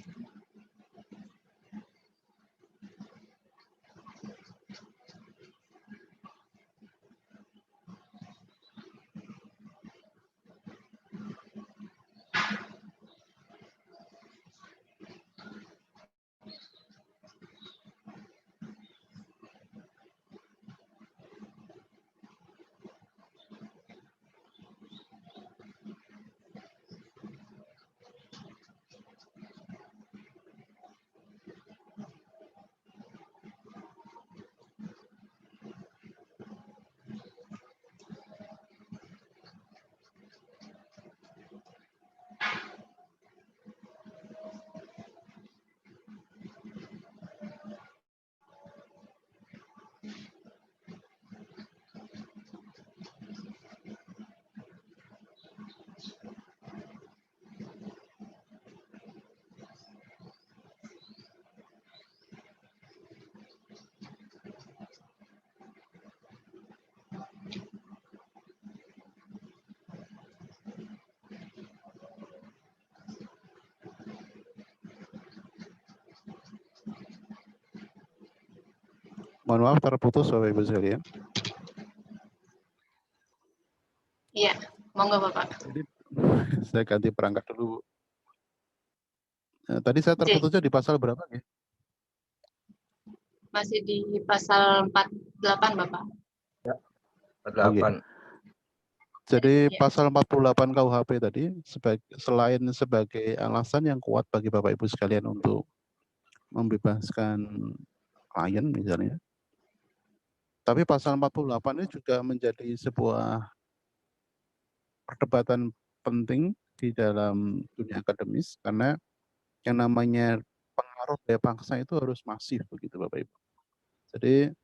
Mohon maaf terputus Bapak Ibu sekalian. Iya, monggo Bapak. Jadi saya ganti perangkat dulu. Tadi saya Oke. terputusnya di pasal berapa ya? Masih di pasal 48 Bapak. Oke. Jadi Iya. pasal 48 KUHP tadi selain sebagai alasan yang kuat bagi Bapak Ibu sekalian untuk membebaskan klien misalnya. Tapi pasal 48 ini juga menjadi sebuah perdebatan penting di dalam dunia akademis karena yang namanya pengaruh daya paksa itu harus masif begitu Bapak Ibu. Jadi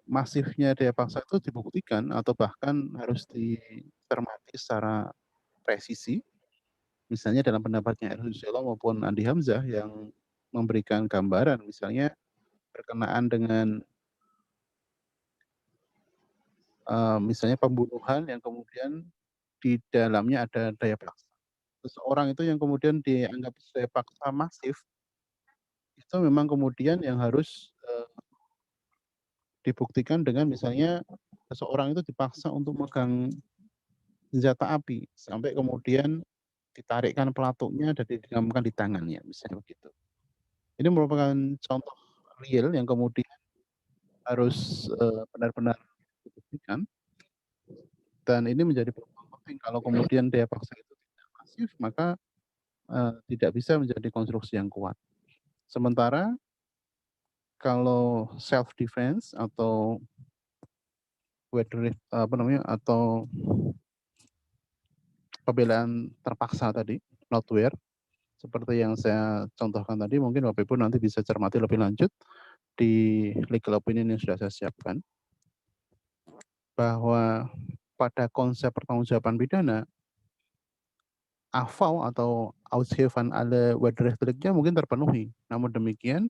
masifnya daya paksa itu dibuktikan atau bahkan harus dicermati secara presisi. Misalnya dalam pendapatnya R. Susilo maupun Andi Hamzah yang memberikan gambaran misalnya berkenaan dengan misalnya pembunuhan yang kemudian di dalamnya ada daya paksa. Seseorang itu yang kemudian dianggap daya paksa masif itu memang kemudian yang harus dibuktikan dengan misalnya seseorang itu dipaksa untuk megang senjata api sampai kemudian ditarikkan pelatuknya dan digenggamkan di tangannya misalnya begitu. Ini merupakan contoh real yang kemudian harus benar-benar dibuktikan dan ini menjadi peluang penting kalau kemudian daya paksa itu tidak masif maka tidak bisa menjadi konstruksi yang kuat. Sementara kalau self defense atau atau pembelaan terpaksa tadi, notwear, seperti yang saya contohkan tadi, mungkin Bapak Ibu nanti bisa cermati lebih lanjut di legal opinion yang sudah saya siapkan, bahwa pada konsep pertanggungjawaban pidana, AFAU atau Ausgave van alle wederrechtelijknya mungkin terpenuhi. Namun demikian,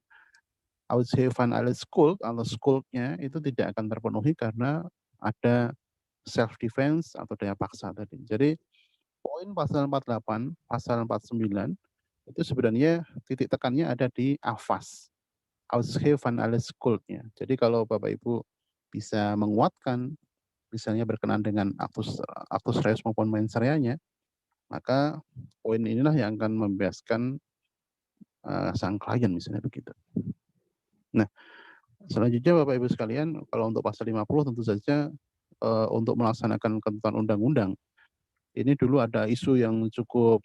Ausgave van alle schuld atau schuldnya itu tidak akan terpenuhi karena ada self defense atau daya paksa tadi. Jadi poin pasal 48, pasal 49 itu sebenarnya titik tekannya ada di AFAS, Ausgave van alle schuldnya. Jadi kalau Bapak Ibu bisa menguatkan misalnya berkenaan dengan aktus reus maupun mens reanya, maka poin inilah yang akan membebaskan sang klien misalnya begitu. Nah, selanjutnya Bapak Ibu sekalian, kalau untuk pasal 50 tentu saja untuk melaksanakan ketentuan undang-undang, ini dulu ada isu yang cukup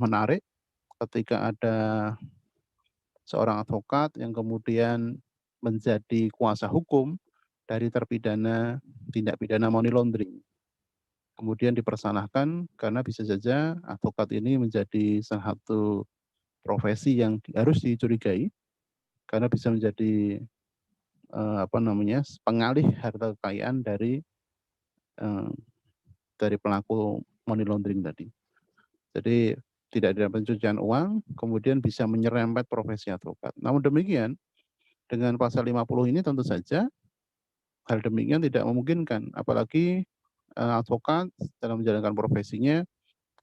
menarik ketika ada seorang advokat yang kemudian menjadi kuasa hukum dari terpidana tindak pidana money laundering. Kemudian dipersalahkan karena bisa saja advokat ini menjadi salah satu profesi yang harus dicurigai karena bisa menjadi pengalih harta kekayaan dari pelaku money laundering tadi. Jadi tidak ada pencucian uang, kemudian bisa menyerempet profesi advokat. Namun demikian, dengan pasal 50 ini tentu saja hal demikian tidak memungkinkan, apalagi advokat dalam menjalankan profesinya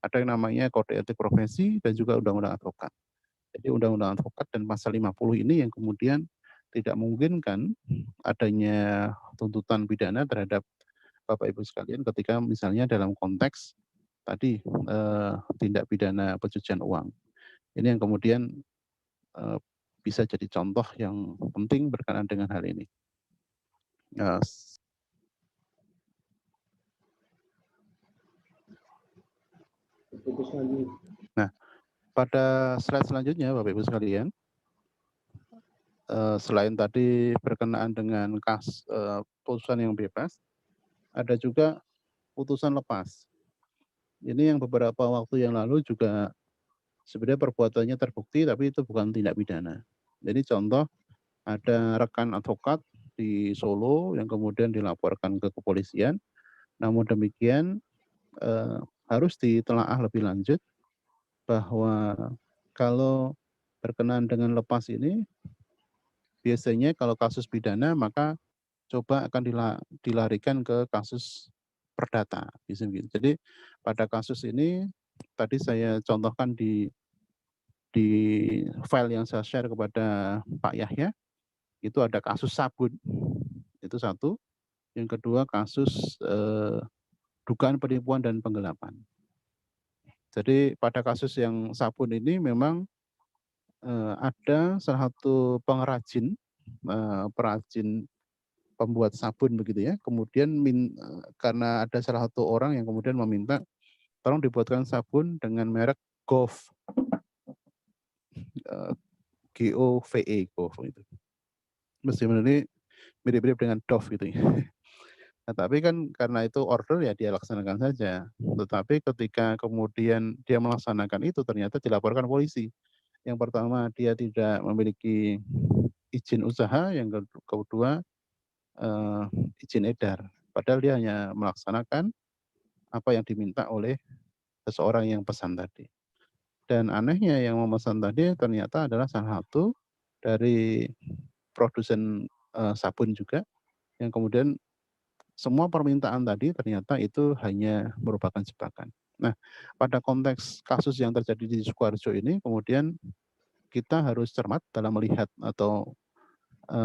ada yang namanya kode etik profesi dan juga undang-undang advokat. Jadi undang-undang advokat dan pasal 50 ini yang kemudian tidak memungkinkan adanya tuntutan pidana terhadap Bapak Ibu sekalian ketika misalnya dalam konteks tadi tindak pidana pencucian uang. Ini yang kemudian bisa jadi contoh yang penting berkenaan dengan hal ini. Nah, pada slide selanjutnya Bapak Ibu sekalian, selain tadi berkenaan dengan putusan yang bebas, ada juga putusan lepas. Ini yang beberapa waktu yang lalu juga sebenarnya perbuatannya terbukti, tapi itu bukan tindak pidana. Jadi contoh, ada rekan advokat di Solo yang kemudian dilaporkan ke kepolisian, namun demikian harus ditelaah lebih lanjut bahwa kalau berkenaan dengan lepas ini, biasanya kalau kasus pidana maka coba akan dilarikan ke kasus perdata. Jadi pada kasus ini tadi saya contohkan di file yang saya share kepada Pak Yahya, itu ada kasus sabun, itu satu. Yang kedua kasus dugaan penipuan dan penggelapan. Jadi pada kasus yang sabun ini memang ada salah satu pengrajin, perajin pembuat sabun begitu ya. Kemudian karena ada salah satu orang yang kemudian meminta tolong dibuatkan sabun dengan merek Gove, GOVE, Gove itu. Meskipun ini mirip-mirip dengan Dove gitu ya. Nah, tapi kan karena itu order ya dia laksanakan saja. Tetapi ketika kemudian dia melaksanakan itu ternyata dilaporkan polisi. Yang pertama dia tidak memiliki izin usaha, yang kedua izin edar. Padahal dia hanya melaksanakan apa yang diminta oleh seseorang yang pesan tadi. Dan anehnya yang memesan tadi ternyata adalah salah satu dari produsen sabun juga, yang kemudian semua permintaan tadi ternyata itu hanya merupakan jebakan. Nah, pada konteks kasus yang terjadi di Sukoharjo ini, kemudian kita harus cermat dalam melihat atau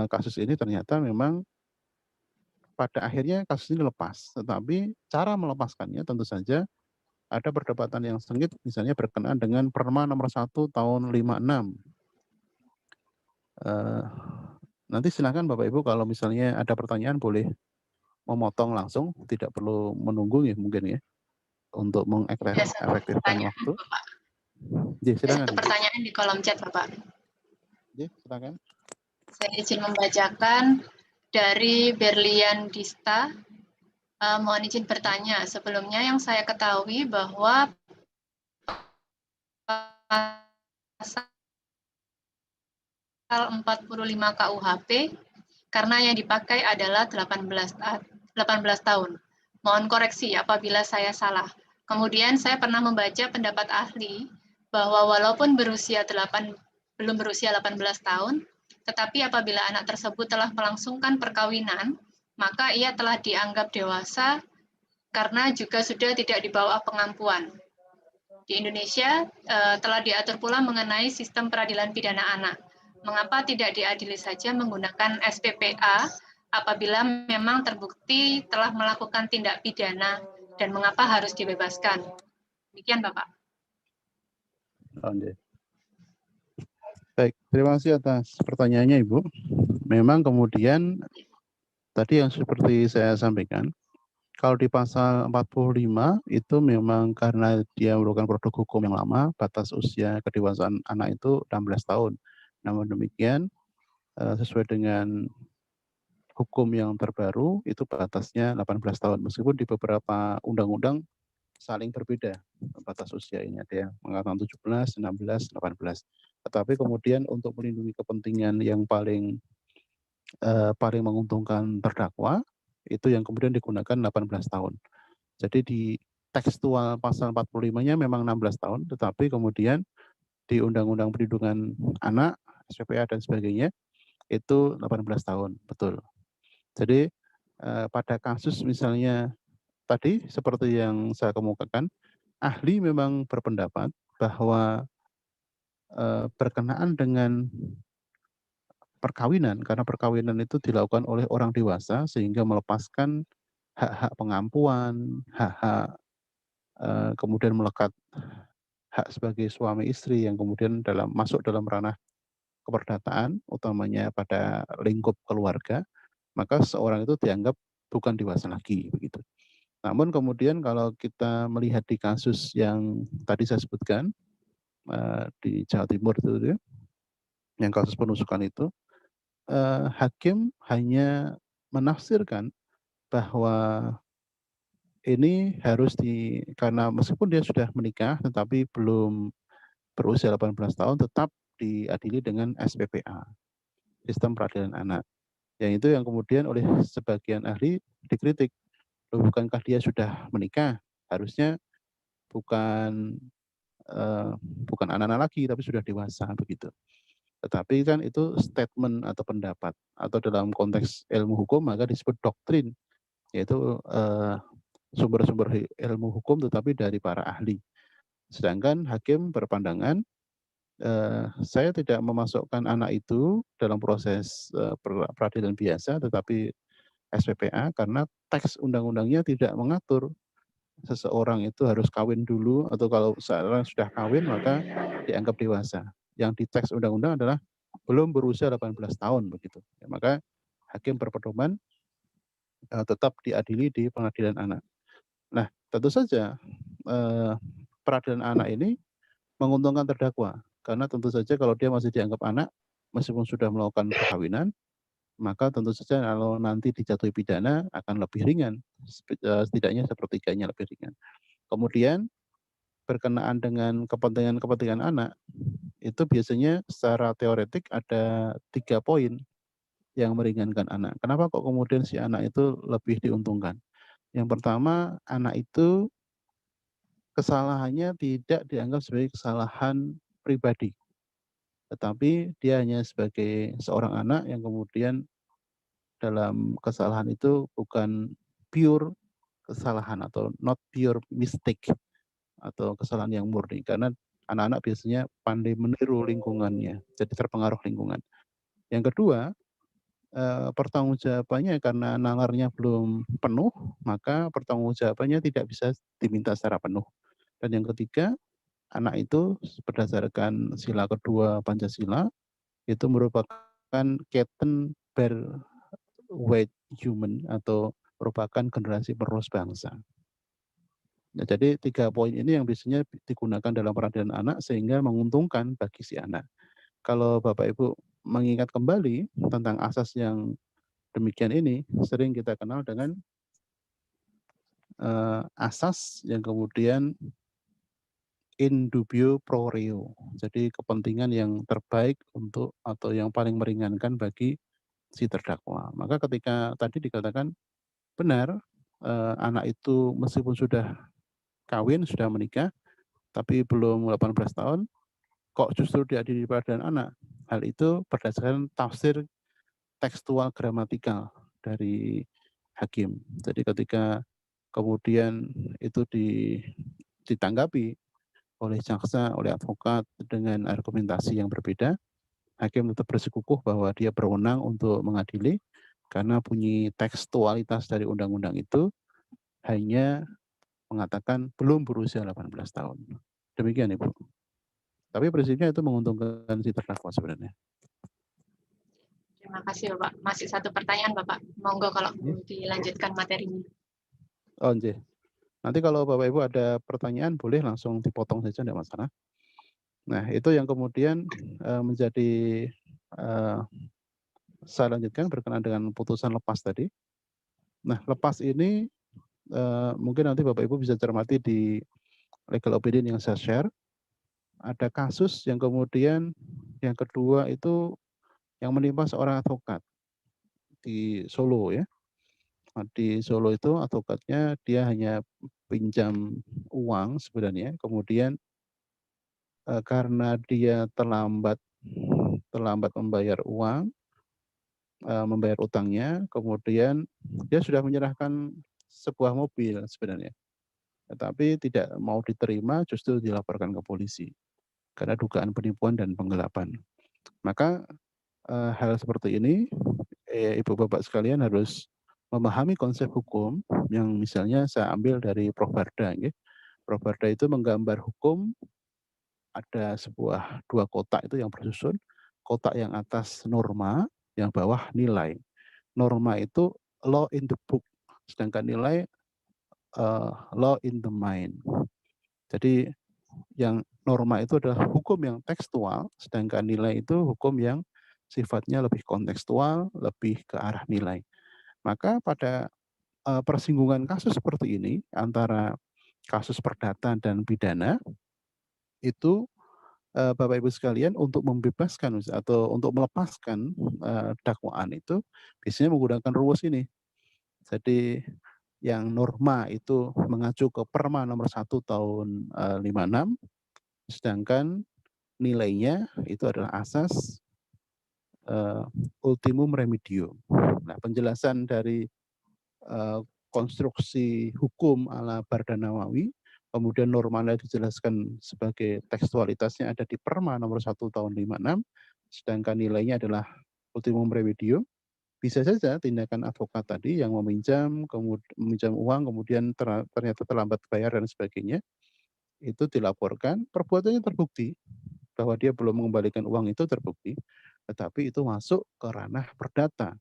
kasus ini ternyata memang pada akhirnya kasus ini lepas. Tetapi cara melepaskannya tentu saja ada perdebatan yang sengit, misalnya berkenaan dengan Perma nomor 1 tahun 56. Nanti silakan Bapak Ibu kalau misalnya ada pertanyaan boleh memotong langsung, tidak perlu menunggu ya mungkin ya, untuk mengefektifkan waktu. Ya, silakan. Pertanyaan di kolom chat Bapak. Ya, silakan. Saya izin membacakan dari Berlian Dista. Mohon izin bertanya. Sebelumnya yang saya ketahui bahwa pasal 45 KUHP karena yang dipakai adalah 18 tahun. Mohon koreksi apabila saya salah. Kemudian saya pernah membaca pendapat ahli bahwa walaupun belum berusia 18 tahun, tetapi apabila anak tersebut telah melangsungkan perkawinan, maka ia telah dianggap dewasa karena juga sudah tidak di bawah pengampuan. Di Indonesia telah diatur pula mengenai sistem peradilan pidana anak. Mengapa tidak diadili saja menggunakan SPPA apabila memang terbukti telah melakukan tindak pidana dan mengapa harus dibebaskan? Demikian Bapak. Baik, terima kasih atas pertanyaannya Ibu. Memang kemudian tadi yang seperti saya sampaikan, kalau di pasal 45 itu memang karena dia merupakan produk hukum yang lama, batas usia kedewasaan anak itu 16 tahun. Namun demikian, sesuai dengan hukum yang terbaru, itu batasnya 18 tahun. Meskipun di beberapa undang-undang saling berbeda batas usia ini. Ada yang mengatakan 17, 16, 18. Tetapi kemudian untuk melindungi kepentingan yang paling menguntungkan terdakwa, itu yang kemudian digunakan 18 tahun. Jadi di tekstual pasal 45-nya memang 16 tahun, tetapi kemudian di Undang-Undang Perlindungan Anak, SPPA dan sebagainya, itu 18 tahun, betul. Jadi pada kasus misalnya tadi seperti yang saya kemukakan, ahli memang berpendapat bahwa berkenaan dengan perkawinan, karena perkawinan itu dilakukan oleh orang dewasa sehingga melepaskan hak-hak pengampuan, hak-hak kemudian melekat hak sebagai suami istri yang kemudian masuk dalam ranah keperdataan, utamanya pada lingkup keluarga, maka seorang itu dianggap bukan dewasa lagi begitu. Namun kemudian kalau kita melihat di kasus yang tadi saya sebutkan di Jawa Timur itu ya, yang kasus penusukan itu, hakim hanya menafsirkan bahwa ini harus karena meskipun dia sudah menikah tetapi belum berusia 18 tahun tetap diadili dengan SPPA, sistem peradilan anak. Yang itu yang kemudian oleh sebagian ahli dikritik. Loh, bukankah dia sudah menikah? Harusnya bukan anak-anak lagi tapi sudah dewasa begitu. Tetapi kan itu statement atau pendapat, atau dalam konteks ilmu hukum maka disebut doktrin, yaitu sumber-sumber ilmu hukum tetapi dari para ahli. Sedangkan hakim berpandangan saya tidak memasukkan anak itu dalam proses peradilan biasa, tetapi SPPA, karena teks undang-undangnya tidak mengatur seseorang itu harus kawin dulu, atau kalau seorang sudah kawin maka dianggap dewasa. Yang di teks undang-undang adalah belum berusia 18 tahun begitu. Ya, maka hakim berpedoman tetap diadili di pengadilan anak. Nah, tentu saja peradilan anak ini menguntungkan terdakwa, karena tentu saja kalau dia masih dianggap anak meskipun sudah melakukan perkawinan, maka tentu saja kalau nanti dijatuhi pidana akan lebih ringan, setidaknya sepertiganya lebih ringan. Kemudian berkenaan dengan kepentingan-kepentingan anak, itu biasanya secara teoretik ada 3 poin yang meringankan anak. Kenapa kok kemudian si anak itu lebih diuntungkan? Yang pertama, anak itu kesalahannya tidak dianggap sebagai kesalahan pribadi, tetapi dia hanya sebagai seorang anak yang kemudian dalam kesalahan itu bukan pure kesalahan atau not pure mistake atau kesalahan yang murni, karena anak-anak biasanya pandai meniru lingkungannya, jadi terpengaruh lingkungan. Yang kedua, pertanggungjawabannya karena nalarnya belum penuh, maka pertanggungjawabannya tidak bisa diminta secara penuh. Dan yang ketiga, anak itu berdasarkan sila kedua Pancasila itu merupakan Keten Berweit Human atau merupakan generasi penerus bangsa. Nah, jadi 3 poin ini yang biasanya digunakan dalam peradilan anak sehingga menguntungkan bagi si anak. Kalau Bapak Ibu mengingat kembali tentang asas yang demikian ini, sering kita kenal dengan asas yang kemudian in dubio pro reo. Jadi kepentingan yang terbaik untuk atau yang paling meringankan bagi si terdakwa. Maka ketika tadi dikatakan benar, anak itu meskipun sudah kawin, sudah menikah, tapi belum 18 tahun, kok justru diadili di peradilan anak? Hal itu berdasarkan tafsir tekstual gramatikal dari hakim. Jadi ketika kemudian itu ditanggapi oleh jaksa, oleh advokat dengan argumentasi yang berbeda, hakim tetap bersikukuh bahwa dia berwenang untuk mengadili karena bunyi tekstualitas dari undang-undang itu hanya mengatakan belum berusia 18 tahun. Demikian Ibu. Tapi prinsipnya itu menguntungkan si terdakwa sebenarnya. Terima kasih Bapak. Masih satu pertanyaan Bapak. Monggo kalau mau dilanjutkan materinya. Oh, nggih. Nanti kalau Bapak Ibu ada pertanyaan boleh langsung dipotong saja, tidak masalah. Nah, itu yang kemudian menjadi saya lanjutkan berkenaan dengan putusan lepas tadi. Nah, lepas ini mungkin nanti Bapak Ibu bisa cermati di legal opinion yang saya share. Ada kasus yang kemudian yang kedua itu yang menimpa seorang advokat di Solo ya. Nah, di Solo itu advokatnya dia hanya pinjam uang sebenarnya, kemudian karena dia terlambat membayar uang, membayar utangnya, kemudian dia sudah menyerahkan sebuah mobil sebenarnya. Tetapi tidak mau diterima, justru dilaporkan ke polisi karena dugaan penipuan dan penggelapan. Maka hal seperti ini Ibu Bapak sekalian harus memahami konsep hukum yang misalnya saya ambil dari Prof. Barda. Prof. Barda itu menggambar hukum ada sebuah 2 kotak itu yang bersusun, kotak yang atas norma, yang bawah nilai. Norma itu law in the book, sedangkan nilai law in the mind. Jadi yang norma itu adalah hukum yang tekstual, sedangkan nilai itu hukum yang sifatnya lebih kontekstual, lebih ke arah nilai. Maka pada persinggungan kasus seperti ini antara kasus perdata dan pidana, itu Bapak Ibu sekalian untuk membebaskan atau untuk melepaskan dakwaan itu biasanya menggunakan rumus ini. Jadi yang norma itu mengacu ke Perma nomor 1 tahun 56, sedangkan nilainya itu adalah asas ultimum remedium. Nah, penjelasan dari konstruksi hukum ala Barda Nawawi kemudian normalnya dijelaskan sebagai tekstualitasnya ada di Perma nomor 1 tahun 56, sedangkan nilainya adalah ultimum remedium, bisa saja tindakan advokat tadi yang meminjam uang, kemudian ternyata terlambat bayar dan sebagainya, itu dilaporkan, perbuatannya terbukti, bahwa dia belum mengembalikan uang itu terbukti, tetapi itu masuk ke ranah perdata.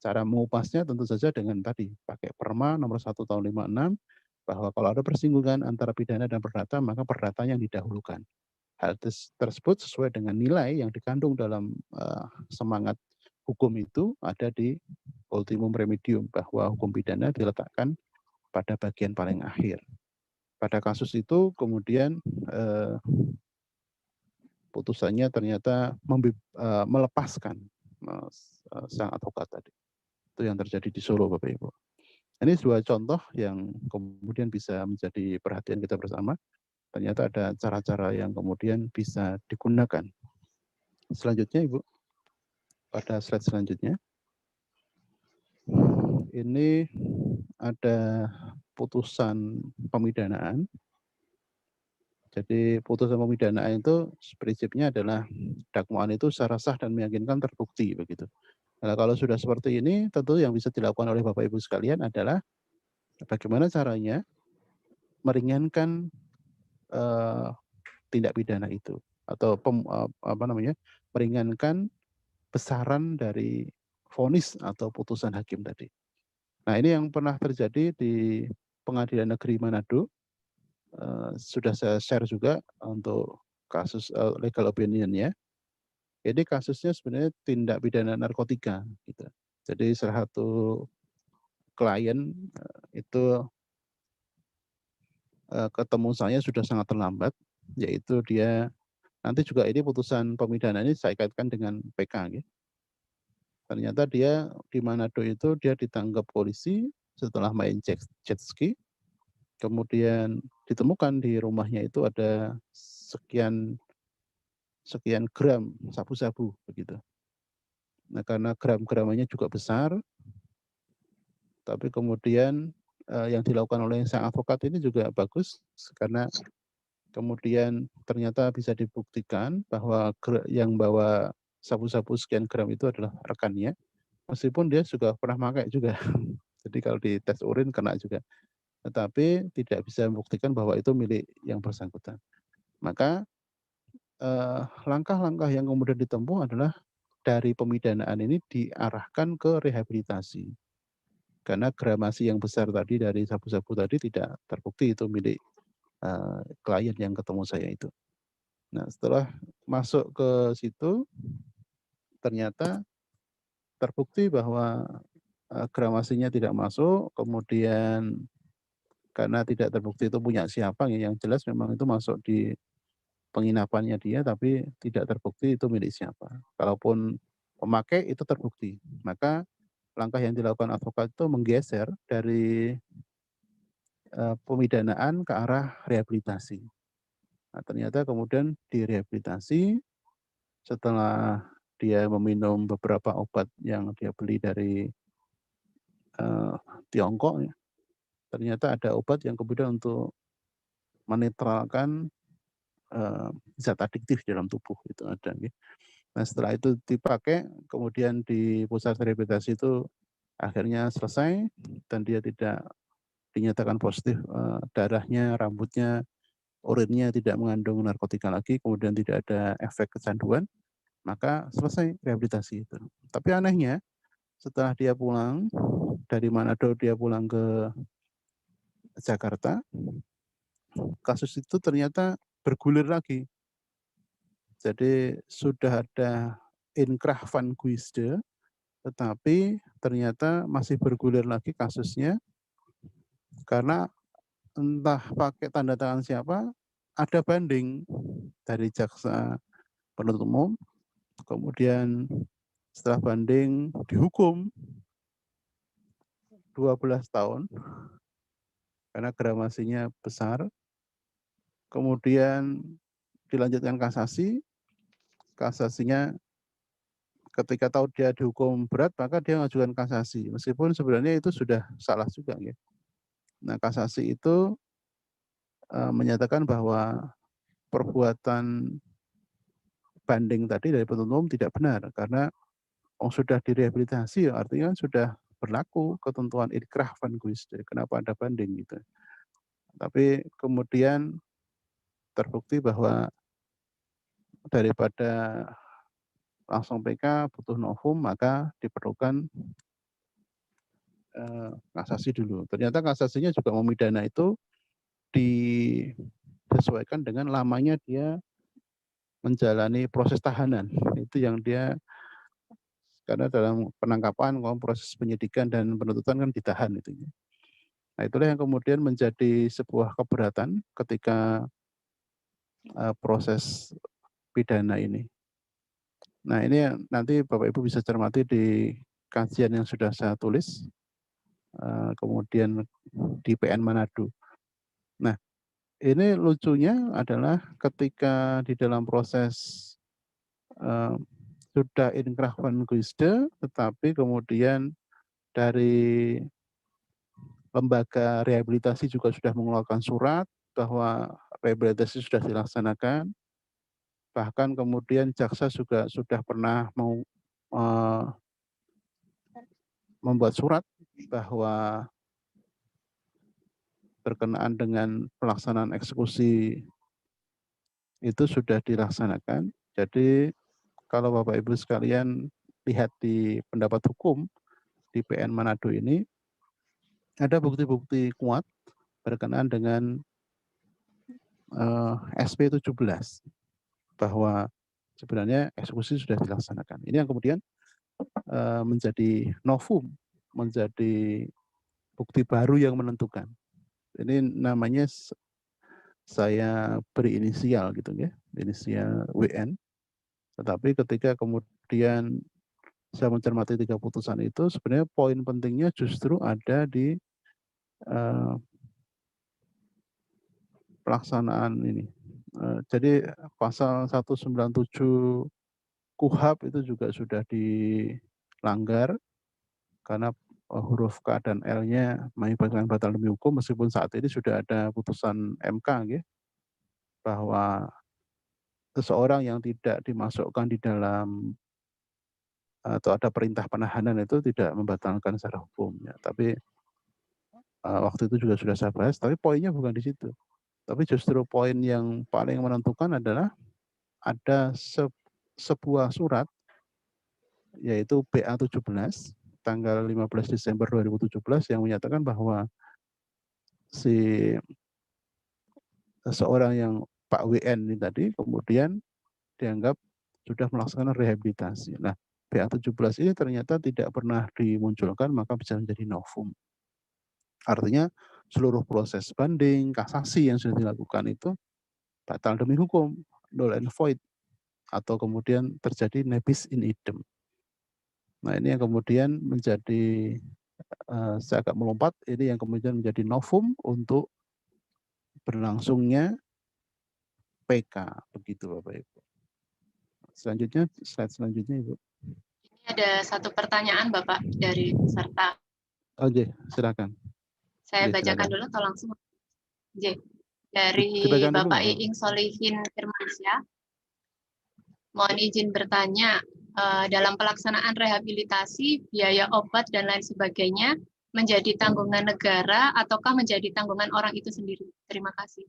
Cara mengupasnya tentu saja dengan tadi, pakai Perma nomor 1 tahun 56, bahwa kalau ada persinggungan antara pidana dan perdata, maka perdata yang didahulukan. Hal tersebut sesuai dengan nilai yang dikandung dalam semangat hukum itu ada di ultimum remedium, bahwa hukum pidana diletakkan pada bagian paling akhir. Pada kasus itu kemudian putusannya ternyata melepaskan sang advokat tadi. Itu yang terjadi di Solo, Bapak Ibu. Ini dua contoh yang kemudian bisa menjadi perhatian kita bersama. Ternyata ada cara-cara yang kemudian bisa digunakan. Selanjutnya, Ibu, pada slide selanjutnya, ini ada putusan pemidanaan. Jadi putusan pemidanaan itu prinsipnya adalah dakwaan itu secara sah dan meyakinkan terbukti begitu. Nah, kalau sudah seperti ini, tentu yang bisa dilakukan oleh Bapak Ibu sekalian adalah bagaimana caranya meringankan tindak pidana itu atau meringankan besaran dari vonis atau putusan hakim tadi. Nah, ini yang pernah terjadi di Pengadilan Negeri Manado. Sudah saya share juga untuk kasus legal opinion-nya. Jadi kasusnya sebenarnya tindak pidana narkotika gitu. Jadi salah satu klien itu ketemu saya sudah sangat terlambat, yaitu dia nanti juga ini putusan pemidana ini saya kaitkan dengan PK. Gitu. Ternyata dia di Manado itu dia ditangkap polisi setelah main jet ski, kemudian ditemukan di rumahnya itu ada sekian gram sabu-sabu begitu. Nah, karena gram-gramannya juga besar, tapi kemudian yang dilakukan oleh sang advokat ini juga bagus karena kemudian ternyata bisa dibuktikan bahwa yang bawa sabu-sabu sekian gram itu adalah rekannya, meskipun dia juga pernah pakai juga. Jadi kalau di tes urin kena juga. Tetapi tidak bisa membuktikan bahwa itu milik yang bersangkutan. Maka langkah-langkah yang kemudian ditempuh adalah dari pemidanaan ini diarahkan ke rehabilitasi. Karena gramasi yang besar tadi dari sabu-sabu tadi tidak terbukti itu milik klien yang ketemu saya itu. Nah, setelah masuk ke situ, ternyata terbukti bahwa gramasinya tidak masuk, kemudian karena tidak terbukti itu punya siapa, yang jelas memang itu masuk di penginapannya dia, tapi tidak terbukti itu milik siapa. Kalaupun pemakai itu terbukti, maka langkah yang dilakukan advokat itu menggeser dari pemidanaan ke arah rehabilitasi. Nah, ternyata kemudian direhabilitasi setelah dia meminum beberapa obat yang dia beli dari Tiongkok, ya. Ternyata ada obat yang kemudian untuk menetralkan zat adiktif dalam tubuh itu ada. Ya. Nah, setelah itu dipakai, kemudian di pusat rehabilitasi itu akhirnya selesai dan dia tidak dinyatakan positif darahnya, rambutnya, urinnya tidak mengandung narkotika lagi, kemudian tidak ada efek kecanduan, maka selesai rehabilitasi itu. Tapi anehnya setelah dia pulang dari Manado, dia pulang ke Jakarta, kasus itu ternyata bergulir lagi. Jadi sudah ada inkrah van Guisde, tetapi ternyata masih bergulir lagi kasusnya karena entah pakai tanda tangan siapa, ada banding dari jaksa penuntut umum, kemudian setelah banding dihukum 12 tahun karena gramasinya besar, kemudian dilanjutkan kasasi, kasasinya ketika tahu dia dihukum berat, maka dia mengajukan kasasi, meskipun sebenarnya itu sudah salah juga. Ya. Nah, kasasi itu menyatakan bahwa perbuatan banding tadi dari penuntut umum tidak benar karena sudah direhabilitasi, artinya sudah berlaku ketentuan ikrah van Guisde. Kenapa ada banding gitu? Tapi kemudian terbukti bahwa daripada langsung PK butuh novum, maka diperlukan kasasi dulu. Ternyata kasasinya juga memidana itu disesuaikan dengan lamanya dia menjalani proses tahanan. Itu yang dia, karena dalam penangkapan, proses penyidikan dan penuntutan kan ditahan itu. Nah, itulah yang kemudian menjadi sebuah keberatan ketika proses pidana ini. Nah, ini nanti Bapak Ibu bisa cermati di kajian yang sudah saya tulis, kemudian di PN Manado. Nah, ini lucunya adalah ketika di dalam proses sudah inkrah van Guisde, tetapi kemudian dari lembaga rehabilitasi juga sudah mengeluarkan surat bahwa rehabilitasi sudah dilaksanakan. Bahkan kemudian jaksa juga sudah pernah mau membuat surat bahwa berkenaan dengan pelaksanaan eksekusi itu sudah dilaksanakan. Jadi kalau Bapak Ibu sekalian lihat di pendapat hukum di PN Manado ini, ada bukti-bukti kuat berkenaan dengan SP 17 bahwa sebenarnya eksekusi sudah dilaksanakan. Ini yang kemudian menjadi novum, menjadi bukti baru yang menentukan. Ini namanya saya beri inisial gitu ya, inisial WN. Tetapi ketika kemudian saya mencermati 3 putusan itu, sebenarnya poin pentingnya justru ada di pelaksanaan ini. Jadi pasal 197 KUHP itu juga sudah dilanggar karena huruf K dan L-nya mengakibatkan batal demi hukum, meskipun saat ini sudah ada putusan MK ya, bahwa seseorang yang tidak dimasukkan di dalam atau ada perintah penahanan itu tidak membatalkan secara hukum ya. Tapi waktu itu juga sudah saya bahas, tapi poinnya bukan di situ. Tapi justru poin yang paling menentukan adalah ada sebuah surat, yaitu BA 17 tanggal 15 Desember 2017 yang menyatakan bahwa seorang yang Pak WN ini tadi kemudian dianggap sudah melaksanakan rehabilitasi. Nah, BA 17 ini ternyata tidak pernah dimunculkan, maka bisa menjadi novum. Artinya seluruh proses banding, kasasi yang sudah dilakukan itu batal demi hukum, null and void, atau kemudian terjadi nebis in idem. Nah, ini yang kemudian menjadi, saya agak melompat, ini yang kemudian menjadi novum untuk berlangsungnya PK, begitu Bapak Ibu. Selanjutnya, slide selanjutnya Ibu. Ini ada satu pertanyaan Bapak dari peserta. Oke, silakan. Saya Oke, bacakan silakan. dulu atau langsung? J. Dari Dibacakan dulu, Bapak nggak apa-apa. Iing Solihin Firmansyah. Mohon izin bertanya, dalam pelaksanaan rehabilitasi, biaya obat dan lain sebagainya menjadi tanggungan negara ataukah menjadi tanggungan orang itu sendiri? Terima kasih.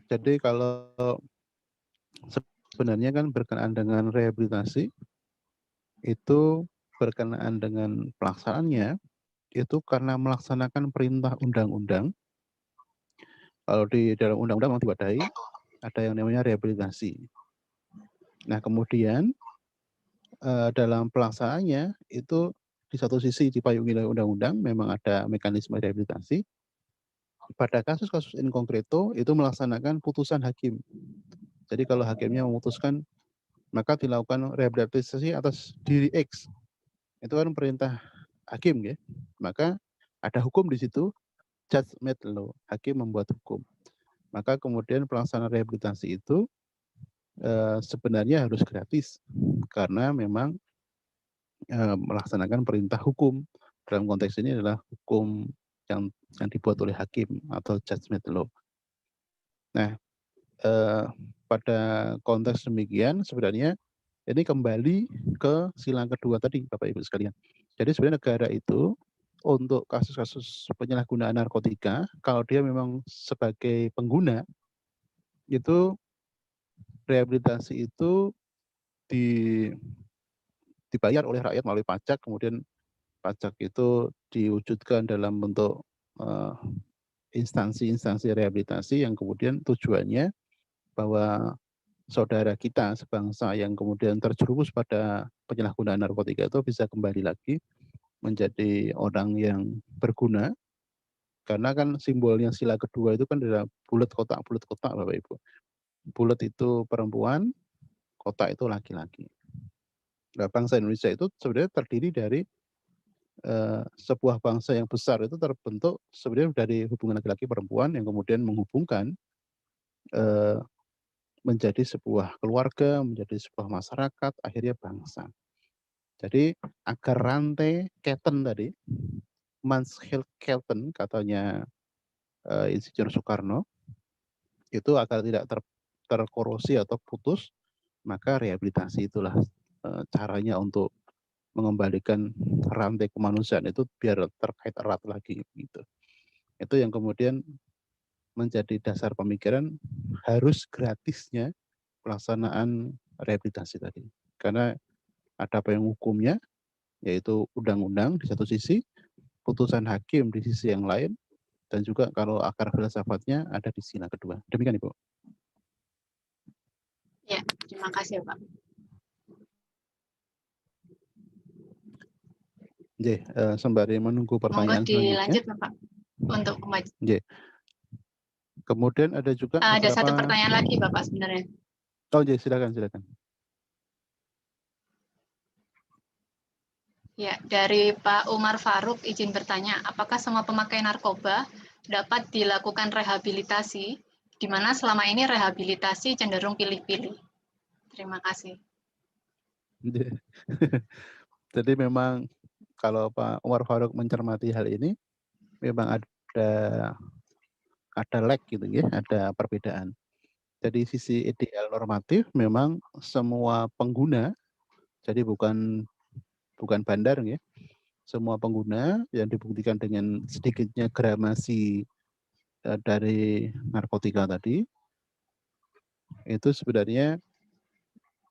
Jadi kalau sebenarnya kan berkenaan dengan rehabilitasi, itu berkenaan dengan pelaksanaannya, itu karena melaksanakan perintah undang-undang. Kalau di dalam undang-undang memang diwadahi, ada yang namanya rehabilitasi. Nah, kemudian dalam pelaksanaannya itu di satu sisi dipayungi oleh undang-undang, memang ada mekanisme rehabilitasi. Pada kasus-kasus in concreto itu melaksanakan putusan hakim. Jadi kalau hakimnya memutuskan, maka dilakukan rehabilitasi atas diri X. Itu kan perintah hakim ya. Maka ada hukum di situ, judge made law, hakim membuat hukum. Maka kemudian pelaksanaan rehabilitasi itu sebenarnya harus gratis karena memang melaksanakan perintah hukum. Dalam konteks ini adalah hukum yang dibuat oleh hakim atau judgment law. Nah, pada konteks demikian sebenarnya ini kembali ke sila kedua tadi, Bapak Ibu sekalian. Jadi sebenarnya negara itu untuk kasus-kasus penyalahgunaan narkotika, kalau dia memang sebagai pengguna, itu rehabilitasi itu dibayar oleh rakyat melalui pajak, kemudian pajak itu diwujudkan dalam bentuk instansi-instansi rehabilitasi yang kemudian tujuannya bahwa saudara kita sebangsa yang kemudian terjerumus pada penyalahgunaan narkotika itu bisa kembali lagi menjadi orang yang berguna, karena kan simbolnya sila kedua itu kan adalah bulat kotak Bapak Ibu. Bulat itu perempuan, kotak itu laki-laki. Nah, bangsa Indonesia itu sebenarnya terdiri dari sebuah bangsa yang besar, itu terbentuk sebenarnya dari hubungan laki-laki perempuan yang kemudian menghubungkan menjadi sebuah keluarga, menjadi sebuah masyarakat, akhirnya bangsa. Jadi agar rantai Keten tadi, Mansfield-Keten katanya Insinyur Soekarno, itu agar tidak terkorosi atau putus, maka rehabilitasi itulah caranya untuk mengembalikan rantai kemanusiaan itu biar terkait erat lagi gitu. Itu yang kemudian menjadi dasar pemikiran harus gratisnya pelaksanaan rehabilitasi tadi. Karena ada payung hukumnya, yaitu undang-undang di satu sisi, putusan hakim di sisi yang lain, dan juga kalau akar filsafatnya ada di sila kedua. Demikian, Ibu. Ya, terima kasih Pak. Sembari menunggu pertanyaan Monggo selanjutnya. dilanjut Bapak untuk pembaca. Kemudian ada juga ada satu pertanyaan lagi Bapak sebenarnya. Oh, silakan. Ya, dari Pak Umar Faruk izin bertanya, apakah semua pemakai narkoba dapat dilakukan rehabilitasi, di mana selama ini rehabilitasi cenderung pilih-pilih? Terima kasih. Jadi memang kalau Pak Umar Faruk mencermati hal ini, memang ada lag gitu ya, ada perbedaan. Jadi sisi ideal normatif memang semua pengguna, jadi bukan bandar ya, semua pengguna yang dibuktikan dengan sedikitnya gramasi dari narkotika tadi, itu sebenarnya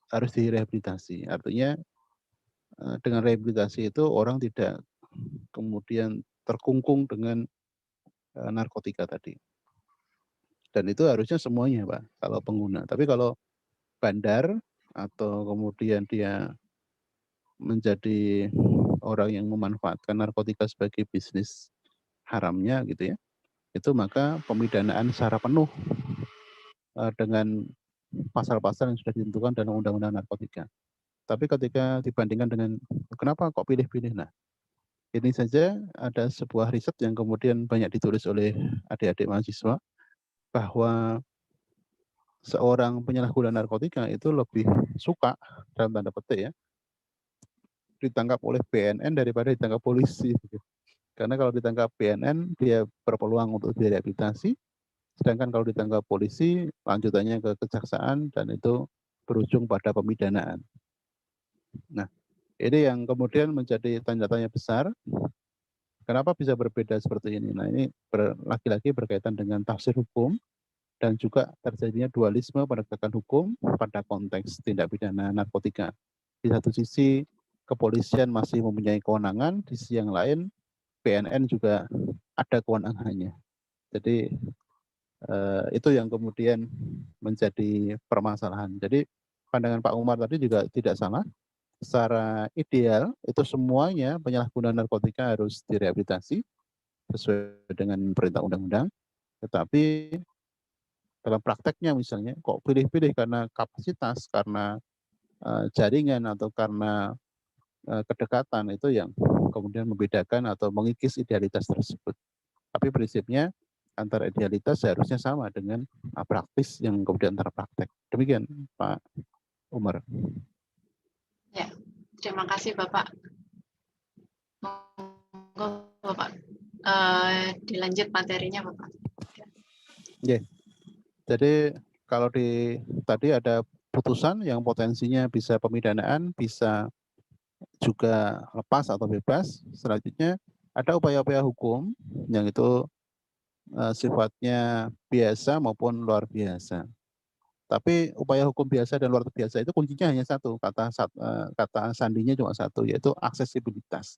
harus direhabilitasi. Artinya dengan rehabilitasi itu orang tidak kemudian terkungkung dengan narkotika tadi. Dan itu harusnya semuanya, Pak, kalau pengguna. Tapi kalau bandar atau kemudian dia menjadi orang yang memanfaatkan narkotika sebagai bisnis haramnya gitu ya, itu maka pemidanaan secara penuh dengan pasal-pasal yang sudah ditentukan dalam undang-undang narkotika. Tapi ketika dibandingkan dengan kenapa kok pilih-pilih, nah ini saja ada sebuah riset yang kemudian banyak ditulis oleh adik-adik mahasiswa bahwa seorang penyalahguna narkotika itu lebih suka dalam tanda petik ya ditangkap oleh BNN daripada ditangkap polisi. Karena kalau ditangkap BNN dia berpeluang untuk direhabilitasi, sedangkan kalau ditangkap polisi lanjutannya ke kejaksaan dan itu berujung pada pemidanaan. Nah, ini yang kemudian menjadi tanda tanya besar. Kenapa bisa berbeda seperti ini? Nah, ini lagi-lagi berkaitan dengan tafsir hukum dan juga terjadinya dualisme penegakan hukum pada konteks tindak pidana narkotika. Di satu sisi kepolisian masih mempunyai kewenangan, di sisi yang lain BNN juga ada kewenangannya. Jadi itu yang kemudian menjadi permasalahan. Jadi pandangan Pak Umar tadi juga tidak salah. Secara ideal itu semuanya penyalahgunaan narkotika harus direhabilitasi sesuai dengan perintah undang-undang. Tetapi dalam prakteknya misalnya kok pilih-pilih karena kapasitas, karena jaringan atau karena kedekatan, itu yang kemudian membedakan atau mengikis idealitas tersebut. Tapi prinsipnya antara idealitas seharusnya sama dengan praktis yang kemudian terpraktek. Demikian Pak Umar. Ya, terima kasih Bapak. Monggo Bapak. dilanjut materinya, Bapak. Jadi kalau tadi ada putusan yang potensinya bisa pemidanaan, bisa juga lepas atau bebas. Selanjutnya ada upaya-upaya hukum yang itu sifatnya biasa maupun luar biasa. Tapi upaya hukum biasa dan luar biasa itu kuncinya hanya satu, kata sandinya cuma satu, yaitu aksesibilitas.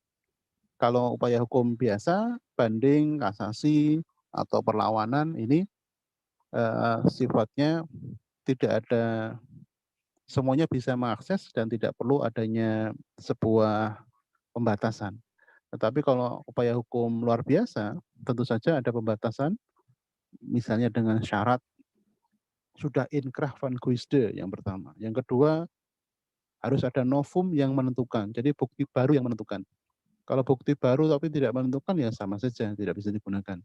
Kalau upaya hukum biasa, banding, kasasi, atau perlawanan ini sifatnya tidak ada, semuanya bisa mengakses dan tidak perlu adanya sebuah pembatasan. Tetapi kalau upaya hukum luar biasa, tentu saja ada pembatasan, misalnya dengan syarat sudah inkrah van guisde yang pertama. Yang kedua, harus ada novum yang menentukan, jadi bukti baru yang menentukan. Kalau bukti baru tapi tidak menentukan ya sama saja, tidak bisa digunakan.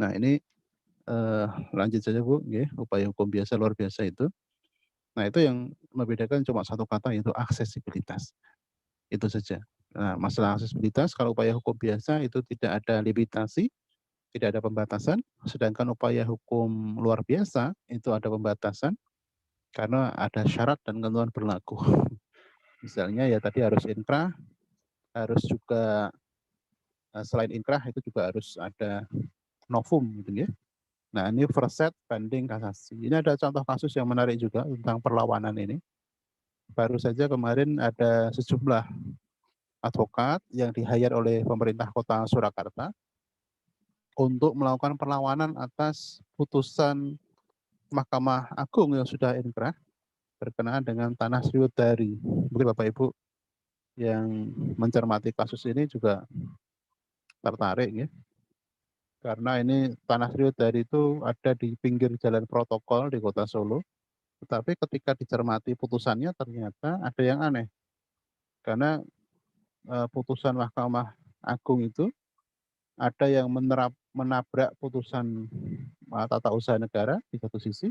Nah ini lanjut saja Bu, upaya hukum biasa luar biasa itu. Nah itu yang membedakan cuma satu kata, yaitu aksesibilitas. Itu saja. Nah, masalah aksesibilitas, kalau upaya hukum biasa itu tidak ada limitasi, tidak ada pembatasan, sedangkan upaya hukum luar biasa itu ada pembatasan karena ada syarat dan ketentuan berlaku. Misalnya ya tadi harus inkrah, harus juga selain inkrah itu juga harus ada novum gitu ya. Nah ini first set, banding, kasasi. Ini ada contoh kasus yang menarik juga tentang perlawanan ini. Baru saja kemarin ada sejumlah advokat yang di-hire oleh pemerintah kota Surakarta untuk melakukan perlawanan atas putusan Mahkamah Agung yang sudah inkrah berkenaan dengan tanah Sriwedari. Mungkin Bapak Ibu yang mencermati kasus ini juga tertarik ya. Karena ini tanah Sriwedari itu ada di pinggir jalan protokol di Kota Solo. Tetapi ketika dicermati putusannya ternyata ada yang aneh. Karena putusan Mahkamah Agung itu ada yang menabrak putusan tata usaha negara di satu sisi.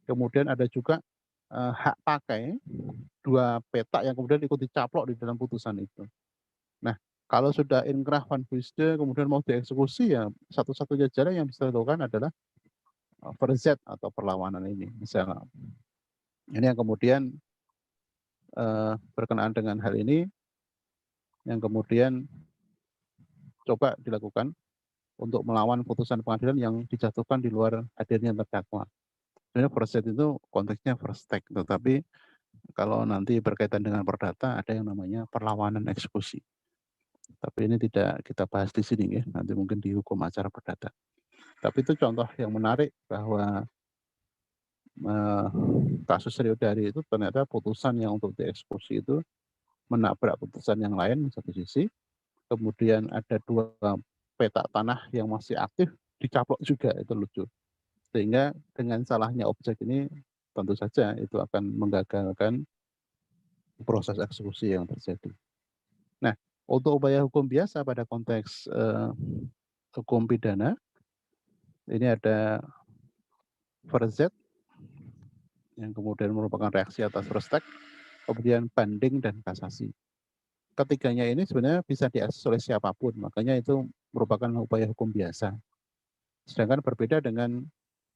Kemudian ada juga hak pakai dua petak yang kemudian ikut dicaplok di dalam putusan itu. Nah, kalau sudah inkrah van guisde kemudian mau dieksekusi ya satu-satunya jalan yang bisa dilakukan adalah verzet atau perlawanan ini misalnya. Ini yang kemudian berkenaan dengan hal ini yang kemudian coba dilakukan untuk melawan putusan pengadilan yang dijatuhkan di luar hadirnya terdakwa. Sebenarnya verzet itu konteksnya first take, tetapi kalau nanti berkaitan dengan perdata ada yang namanya perlawanan eksekusi. Tapi ini tidak kita bahas di sini ya, nanti mungkin di hukum acara perdata. Tapi itu contoh yang menarik bahwa kasus Sriwedari itu ternyata putusan yang untuk dieksekusi itu menabrak putusan yang lain di satu sisi, kemudian ada dua petak tanah yang masih aktif dicaplok juga, itu lucu. Sehingga dengan salahnya objek ini tentu saja itu akan menggagalkan proses eksekusi yang terjadi. Nah, untuk upaya hukum biasa pada konteks hukum pidana, ini ada verzet yang kemudian merupakan reaksi atas first take, kemudian banding dan kasasi. Ketiganya ini sebenarnya bisa diakses oleh siapapun, makanya itu merupakan upaya hukum biasa. Sedangkan berbeda dengan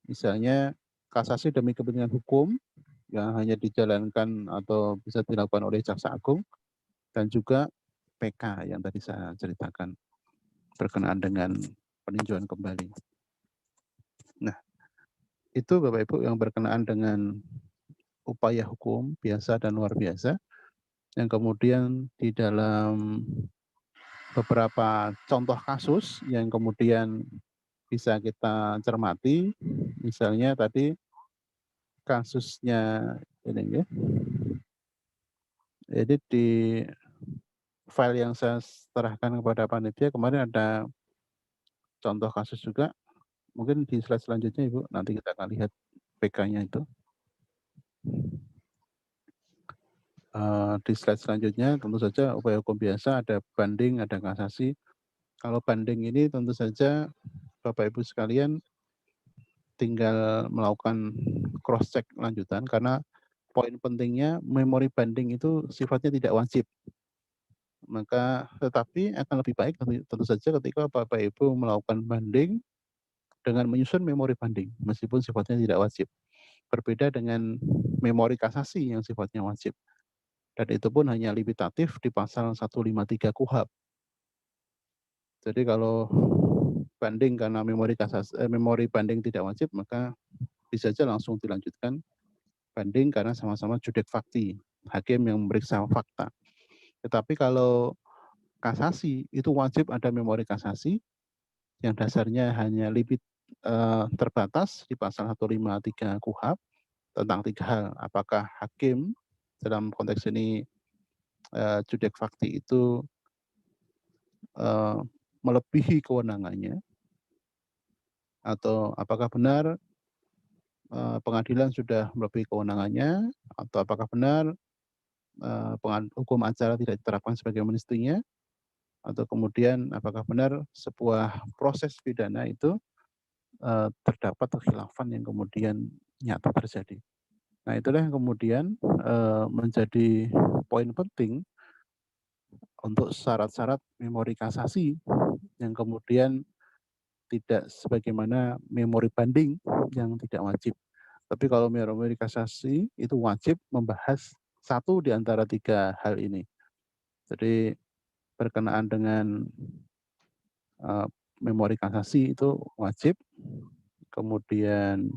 misalnya kasasi demi kepentingan hukum yang hanya dijalankan atau bisa dilakukan oleh Jaksa Agung, dan juga PK yang tadi saya ceritakan berkenaan dengan peninjauan kembali. Nah, itu Bapak Ibu yang berkenaan dengan upaya hukum biasa dan luar biasa, yang kemudian di dalam beberapa contoh kasus yang kemudian bisa kita cermati, misalnya tadi kasusnya ini ya. Jadi di file yang saya serahkan kepada panitia kemarin ada contoh kasus juga. Mungkin di slide selanjutnya Ibu, nanti kita akan lihat PK-nya itu. Di slide selanjutnya tentu saja upaya hukum biasa ada banding, ada kasasi. Kalau banding ini tentu saja Bapak Ibu sekalian tinggal melakukan cross check lanjutan karena poin pentingnya memori banding itu sifatnya tidak wajib. Maka tetapi akan lebih baik tentu saja ketika Bapak Ibu melakukan banding dengan menyusun memori banding, meskipun sifatnya tidak wajib. Berbeda dengan memori kasasi yang sifatnya wajib. Dan itu pun hanya limitatif di pasal 153 KUHP. Jadi kalau banding karena memori banding tidak wajib, maka bisa saja langsung dilanjutkan banding karena sama-sama judek fakti, hakim yang memeriksa fakta. Tetapi kalau kasasi itu wajib ada memori kasasi yang dasarnya hanya terbatas di pasal 153 KUHP tentang 3 hal. Apakah hakim dalam konteks ini judek fakti itu melebihi kewenangannya, atau apakah benar pengadilan sudah melebihi kewenangannya, atau apakah benar hukum acara tidak diterapkan sebagai mestinya, atau kemudian apakah benar sebuah proses pidana itu terdapat kekhilafan yang kemudian nyata terjadi. Nah, itulah yang kemudian menjadi poin penting untuk syarat-syarat memori kasasi yang kemudian tidak sebagaimana memori banding yang tidak wajib. Tapi kalau memori kasasi itu wajib membahas satu di antara 3 hal ini. Jadi berkenaan dengan memori kasasi itu wajib, kemudian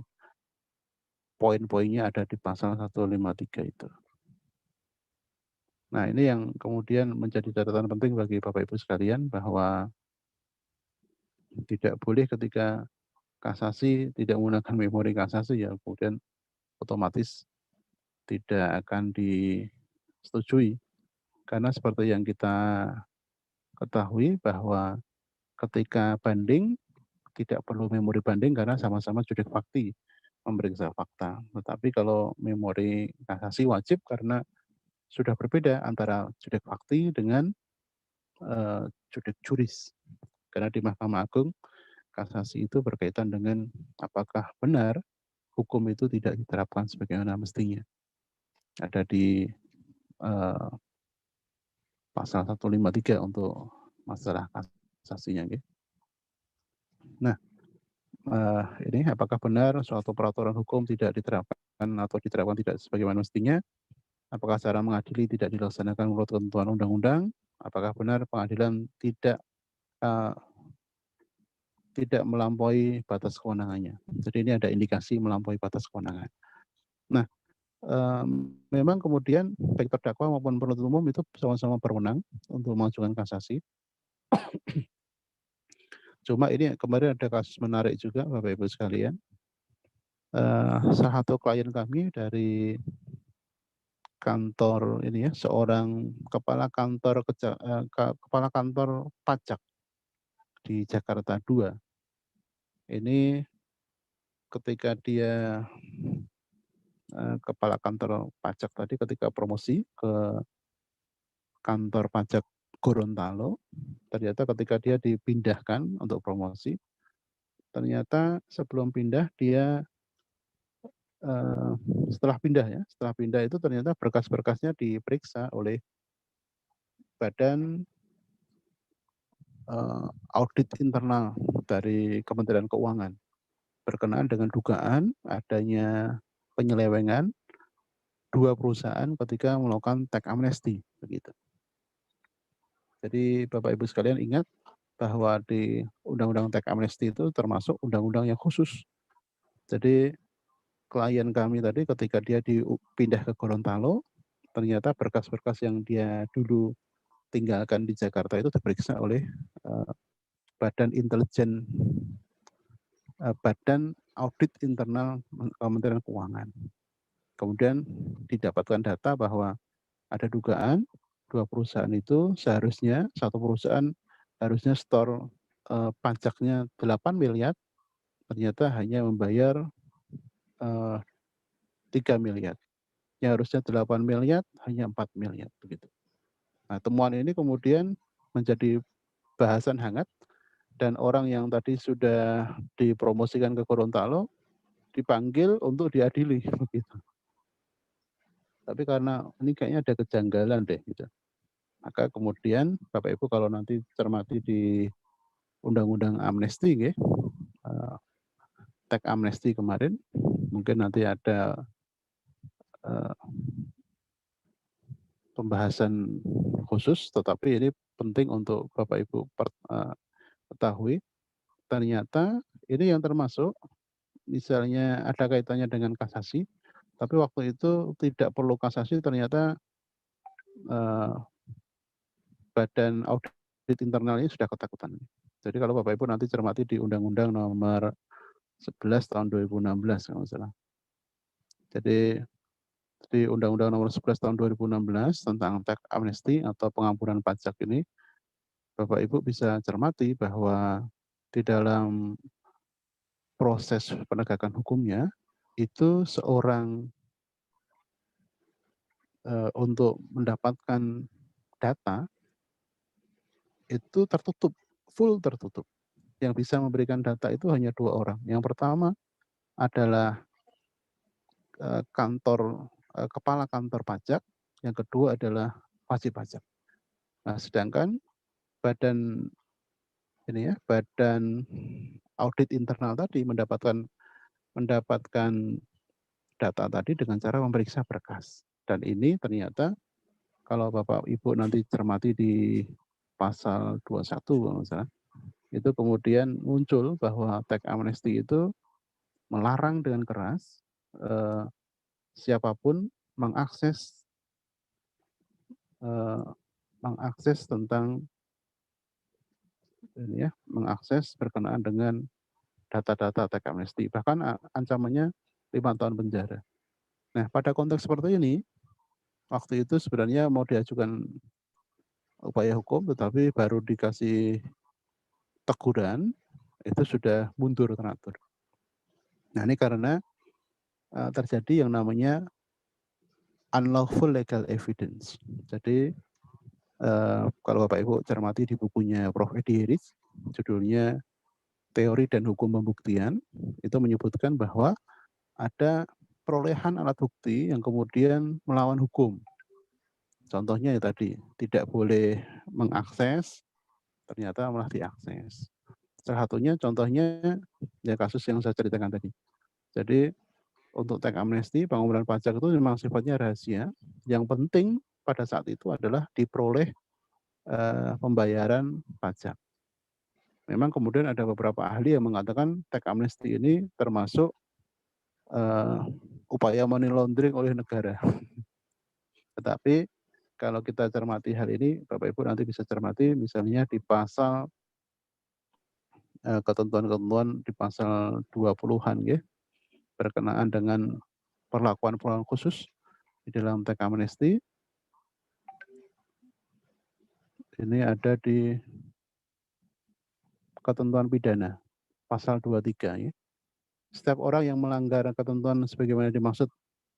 poin-poinnya ada di pasal 153 itu. Nah, ini yang kemudian menjadi catatan penting bagi Bapak Ibu sekalian, bahwa tidak boleh ketika kasasi tidak menggunakan memori kasasi, ya kemudian otomatis tidak akan disetujui. Karena seperti yang kita ketahui bahwa ketika banding tidak perlu memori banding karena sama-sama judek fakti memeriksa fakta. Tetapi kalau memori kasasi wajib karena sudah berbeda antara judek fakti dengan judek juris. Karena di Mahkamah Agung kasasi itu berkaitan dengan apakah benar hukum itu tidak diterapkan sebagaimana mestinya. Ada di pasal 153 untuk masalah kasasinya. Nah, ini apakah benar suatu peraturan hukum tidak diterapkan atau diterapkan tidak sebagaimana mestinya? Apakah cara mengadili tidak dilaksanakan menurut ketentuan undang-undang? Apakah benar pengadilan tidak melampaui batas kewenangannya? Jadi ini ada indikasi melampaui batas kewenangan. Nah, memang kemudian baik terdakwa maupun penuntut umum itu sama-sama berwenang untuk mengajukan kasasi. Cuma ini kemarin ada kasus menarik juga Bapak Ibu sekalian. Salah satu klien kami dari kantor ini ya, seorang kepala kantor pajak di Jakarta 2. Ini ketika dia kepala kantor pajak tadi ketika promosi ke kantor pajak Gorontalo, ternyata ketika dia dipindahkan untuk promosi, ternyata sebelum pindah dia setelah pindah itu ternyata berkas-berkasnya diperiksa oleh Badan Audit Internal dari Kementerian Keuangan berkenaan dengan dugaan adanya penyelewengan 2 perusahaan ketika melakukan tax amnesty begitu. Jadi Bapak Ibu sekalian ingat bahwa di Undang-Undang Tax Amnesty itu termasuk undang-undang yang khusus. Jadi klien kami tadi ketika dia dipindah ke Gorontalo, ternyata berkas-berkas yang dia dulu tinggalkan di Jakarta itu diperiksa oleh Badan Audit Internal Kementerian Keuangan. Kemudian didapatkan data bahwa ada dugaan 2 perusahaan itu seharusnya satu perusahaan harusnya store pajaknya 8 miliar, ternyata hanya membayar 3 miliar. Yang harusnya 8 miliar hanya 4 miliar begitu. Nah, temuan ini kemudian menjadi bahasan hangat dan orang yang tadi sudah dipromosikan ke Gorontalo dipanggil untuk diadili begitu. Tapi karena ini kayaknya ada kejanggalan deh gitu. Maka kemudian Bapak Ibu kalau nanti cermati di Undang-Undang Amnesti, nggih, teks amnesti kemarin, mungkin nanti ada pembahasan khusus, tetapi ini penting untuk Bapak Ibu ketahui. Ternyata ini yang termasuk, misalnya ada kaitannya dengan kasasi, tapi waktu itu tidak perlu kasasi, ternyata Badan Audit Internal ini sudah ketakutan. Jadi kalau Bapak Ibu nanti cermati di Undang-Undang Nomor 11 tahun 2016 kalau nggak salah. Jadi di Undang-Undang Nomor 11 tahun 2016 tentang teks amnesti atau pengampunan pajak ini, Bapak Ibu bisa cermati bahwa di dalam proses penegakan hukumnya itu seorang untuk mendapatkan data itu tertutup, full tertutup. Yang bisa memberikan data itu hanya 2 orang. Yang pertama adalah kepala kantor pajak, yang kedua adalah wajib pajak. Nah, sedangkan badan audit internal tadi mendapatkan data tadi dengan cara memeriksa berkas. Dan ini ternyata kalau Bapak Ibu nanti cermati di pasal 21 kalau nggak salah, itu kemudian muncul bahwa teks amnesti itu melarang dengan keras siapapun mengakses tentang mengakses berkenaan dengan data-data teks amnesti. Bahkan ancamannya 5 tahun penjara. Nah, pada konteks seperti ini, waktu itu sebenarnya mau diajukan upaya hukum, tetapi baru dikasih teguran, itu sudah mundur teratur. Nah, ini karena terjadi yang namanya unlawful legal evidence. Jadi kalau Bapak Ibu cermati di bukunya Prof. Edi Hiris, judulnya Teori dan Hukum Pembuktian, itu menyebutkan bahwa ada perolehan alat bukti yang kemudian melawan hukum. Contohnya ya tadi, tidak boleh mengakses, ternyata malah diakses. Salah satunya contohnya ya kasus yang saya ceritakan tadi. Jadi untuk teks amnesti, pengumpulan pajak itu memang sifatnya rahasia. Yang penting pada saat itu adalah diperoleh pembayaran pajak. Memang kemudian ada beberapa ahli yang mengatakan teks amnesti ini termasuk upaya money laundering oleh negara. Tetapi kalau kita cermati hal ini, Bapak Ibu nanti bisa cermati misalnya di pasal ketentuan-ketentuan di pasal 20-an ya, berkenaan dengan perlakuan khusus di dalam teks amnesti. Ini ada di ketentuan pidana pasal 23 ya. Setiap orang yang melanggar ketentuan sebagaimana dimaksud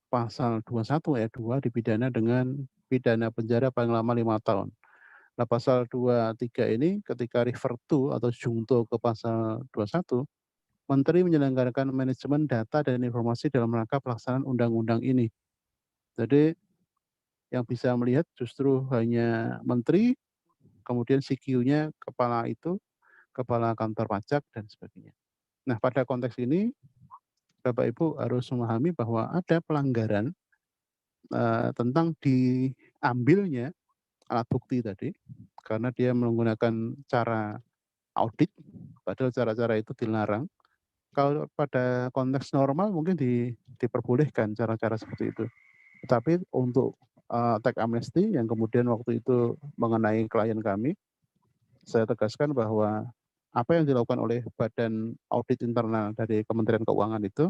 pasal 21 ayat 2 dipidana dengan pidana penjara paling lama 5 tahun. Nah, pasal 23 ini ketika refer to atau jungto ke pasal 21, Menteri menyelenggarakan manajemen data dan informasi dalam rangka pelaksanaan undang-undang ini. Jadi yang bisa melihat justru hanya Menteri, kemudian CQ-nya kepala kantor pajak dan sebagainya. Nah, pada konteks ini Bapak Ibu harus memahami bahwa ada pelanggaran tentang diambilnya alat bukti tadi, karena dia menggunakan cara audit, padahal cara-cara itu dilarang. Kalau pada konteks normal mungkin diperbolehkan cara-cara seperti itu. Tetapi untuk teks amnesti yang kemudian waktu itu mengenai klien kami, saya tegaskan bahwa apa yang dilakukan oleh Badan Audit Internal dari Kementerian Keuangan itu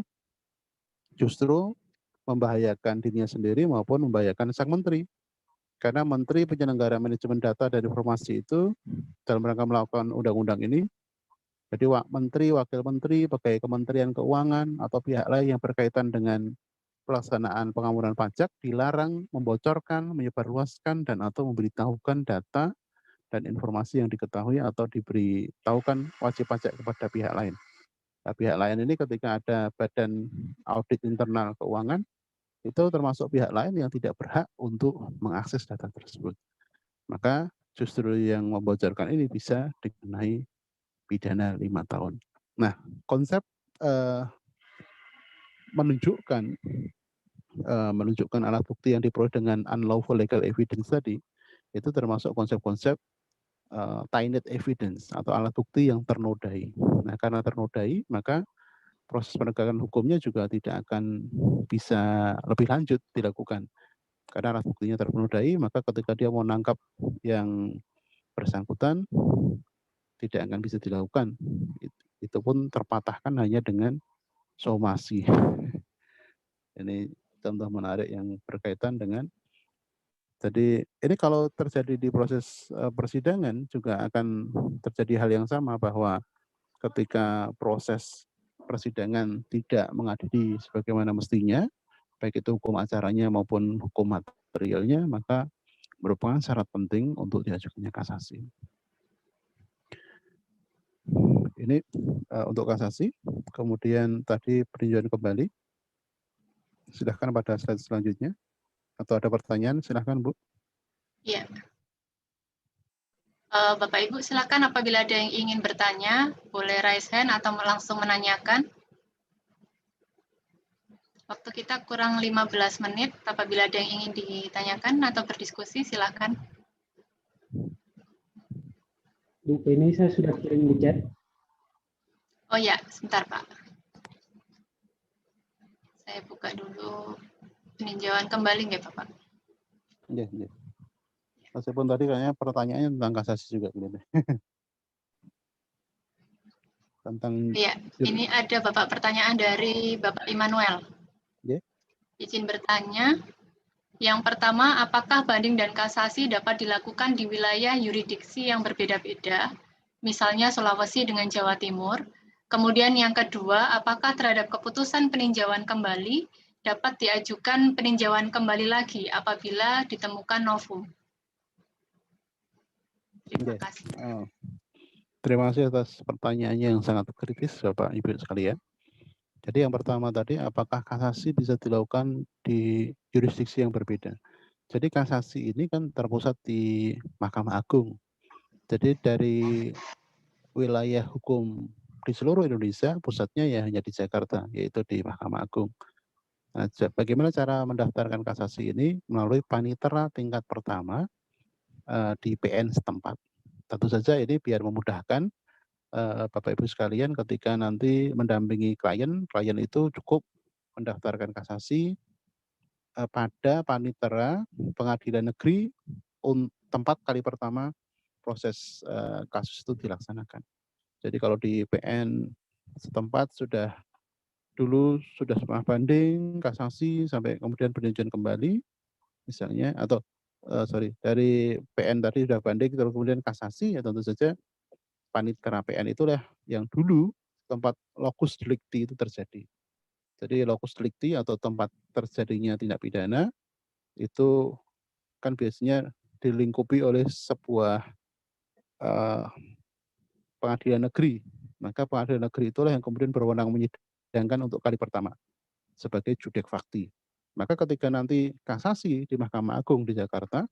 justru membahayakan dirinya sendiri maupun membahayakan sang menteri. Karena menteri penyelenggara manajemen data dan informasi itu dalam rangka melakukan undang-undang ini, jadi menteri, wakil menteri, pegawai Kementerian Keuangan atau pihak lain yang berkaitan dengan pelaksanaan pengampunan pajak dilarang membocorkan, menyebarluaskan dan atau memberitahukan data dan informasi yang diketahui atau diberitahukan wajib pajak kepada pihak lain. Nah, pihak lain ini ketika ada Badan Audit Internal Keuangan, itu termasuk pihak lain yang tidak berhak untuk mengakses data tersebut. maka justru yang membocorkan ini bisa dikenai pidana 5 tahun. Nah, konsep menunjukkan alat bukti yang diperoleh dengan unlawful legal evidence tadi, itu termasuk konsep-konsep tainted evidence atau alat bukti yang ternodai. Nah, karena ternodai, maka proses penegakan hukumnya juga tidak akan bisa lebih lanjut dilakukan. Karena alat buktinya ternodai, maka ketika dia mau nangkap yang bersangkutan, tidak akan bisa dilakukan. Itu pun terpatahkan hanya dengan somasi. Ini contoh menarik yang berkaitan dengan, jadi ini kalau terjadi di proses persidangan juga akan terjadi hal yang sama, bahwa ketika proses persidangan tidak mengadili sebagaimana mestinya, baik itu hukum acaranya maupun hukum materialnya, maka merupakan syarat penting untuk diajukannya kasasi. Ini untuk kasasi. Kemudian tadi peninjauan kembali. Silahkan pada slide selanjutnya. Atau ada pertanyaan, silahkan Bu. Iya. Bapak Ibu silakan apabila ada yang ingin bertanya, boleh raise hand atau langsung menanyakan. Waktu kita kurang 15 menit, apabila ada yang ingin ditanyakan atau berdiskusi, silakan. Bu, ini saya sudah kirim di chat. Oh ya, sebentar Pak. Saya buka dulu peninjauan kembali nggak Bapak? Iya, iya. Meskipun tadi kayaknya pertanyaannya tentang kasasi juga. Tentang. Iya, ini ada Bapak pertanyaan dari Bapak Immanuel. Yeah. Izin bertanya. Yang pertama, apakah banding dan kasasi dapat dilakukan di wilayah yurisdiksi yang berbeda-beda, misalnya Sulawesi dengan Jawa Timur? Kemudian yang kedua, apakah terhadap keputusan peninjauan kembali dapat diajukan peninjauan kembali lagi apabila ditemukan novum? Terima kasih. Terima kasih atas pertanyaannya yang sangat kritis, Bapak Ibu sekalian. Jadi yang pertama tadi, apakah kasasi bisa dilakukan di yurisdiksi yang berbeda? Jadi kasasi ini kan terpusat di Mahkamah Agung. Jadi dari wilayah hukum di seluruh Indonesia, pusatnya ya hanya di Jakarta, yaitu di Mahkamah Agung. Nah, bagaimana cara mendaftarkan kasasi ini? Melalui panitera tingkat pertama di PN setempat. Tentu saja ini biar memudahkan Bapak Ibu sekalian ketika nanti mendampingi klien itu cukup mendaftarkan kasasi pada panitera pengadilan negeri tempat kali pertama proses kasus itu dilaksanakan. Jadi kalau di PN setempat dulu sudah banding, kasasi, sampai kemudian peninjauan kembali misalnya, atau dari PN tadi sudah banding terus kemudian kasasi, ya tentu saja panitera PN itulah yang dulu tempat locus delicti itu terjadi. Jadi locus delicti atau tempat terjadinya tindak pidana itu kan biasanya dilingkupi oleh sebuah pengadilan negeri. Maka pengadilan negeri itulah yang kemudian berwenang menyidangkan untuk kali pertama sebagai judek fakti. Maka ketika nanti kasasi di Mahkamah Agung di Jakarta,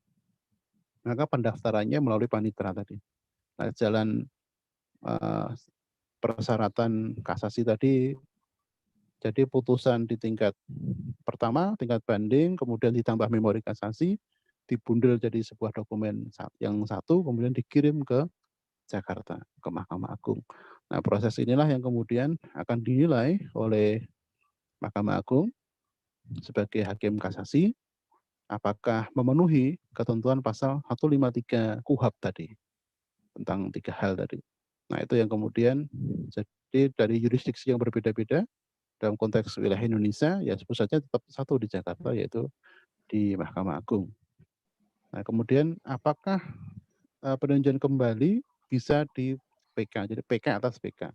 maka pendaftarannya melalui panitera tadi. Nah, jalan persyaratan kasasi tadi, jadi putusan di tingkat pertama, tingkat banding, kemudian ditambah memori kasasi, dibundel jadi sebuah dokumen yang satu, kemudian dikirim ke Jakarta, ke Mahkamah Agung. Nah, proses inilah yang kemudian akan dinilai oleh Mahkamah Agung sebagai hakim kasasi, apakah memenuhi ketentuan pasal 153 KUHAP tadi, tentang 3 hal tadi. Nah, itu yang kemudian jadi dari yurisdiksi yang berbeda-beda dalam konteks wilayah Indonesia, ya pusatnya tetap satu di Jakarta, yaitu di Mahkamah Agung. Nah, kemudian apakah peninjauan kembali bisa di PK, jadi PK atas PK.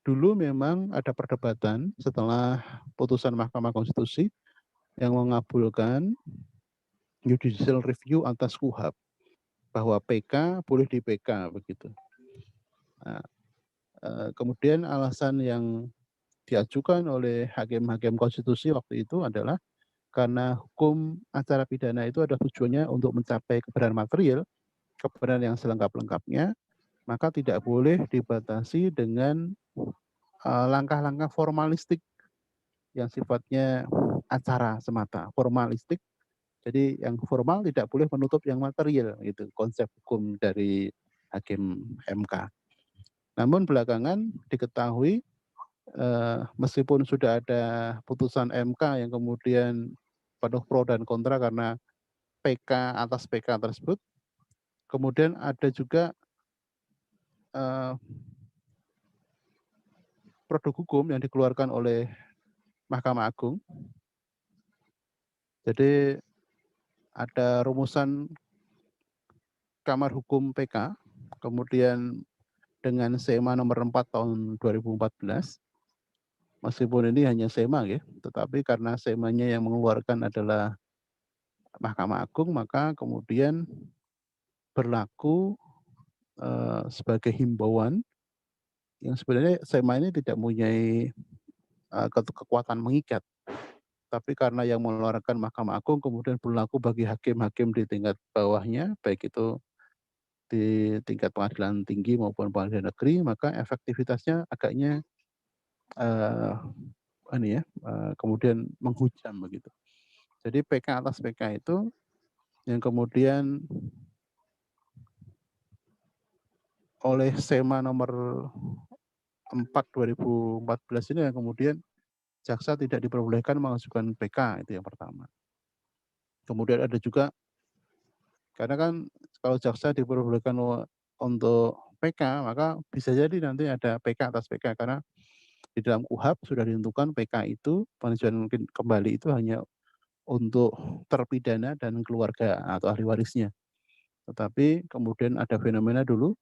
Dulu memang ada perdebatan setelah putusan Mahkamah Konstitusi yang mengabulkan judicial review atas KUHAP, bahwa PK boleh di PK begitu. Nah, kemudian alasan yang diajukan oleh hakim-hakim konstitusi waktu itu adalah karena hukum acara pidana itu ada tujuannya untuk mencapai kebenaran material, kebenaran yang selengkap-lengkapnya, maka tidak boleh dibatasi dengan langkah-langkah formalistik yang sifatnya acara semata, formalistik. Jadi yang formal tidak boleh menutup yang material, itu konsep hukum dari hakim MK. Namun belakangan diketahui meskipun sudah ada putusan MK yang kemudian penuh pro dan kontra karena PK atas PK tersebut, kemudian ada juga produk hukum yang dikeluarkan oleh Mahkamah Agung. Jadi ada rumusan Kamar Hukum PK, kemudian dengan SEMA nomor 4 tahun 2014, meskipun ini hanya SEMA ya, tetapi karena SEMA-nya yang mengeluarkan adalah Mahkamah Agung, maka kemudian berlaku sebagai himbauan yang sebenarnya SEMA ini tidak mempunyai kekuatan mengikat. Tapi karena yang mengeluarkan Mahkamah Agung kemudian berlaku bagi hakim-hakim di tingkat bawahnya, baik itu di tingkat pengadilan tinggi maupun pengadilan negeri, maka efektivitasnya agaknya kemudian menghujam begitu. Jadi PK atas PK itu yang kemudian oleh SEMA nomor 4 2014 ini yang kemudian jaksa tidak diperbolehkan mengajukan PK, itu yang pertama. Kemudian ada juga, karena kan kalau jaksa diperbolehkan untuk PK, maka bisa jadi nanti ada PK atas PK, karena di dalam KUHP sudah ditentukan PK itu, peninjauan kembali itu hanya untuk terpidana dan keluarga atau ahli warisnya. Tetapi kemudian ada fenomena dulu,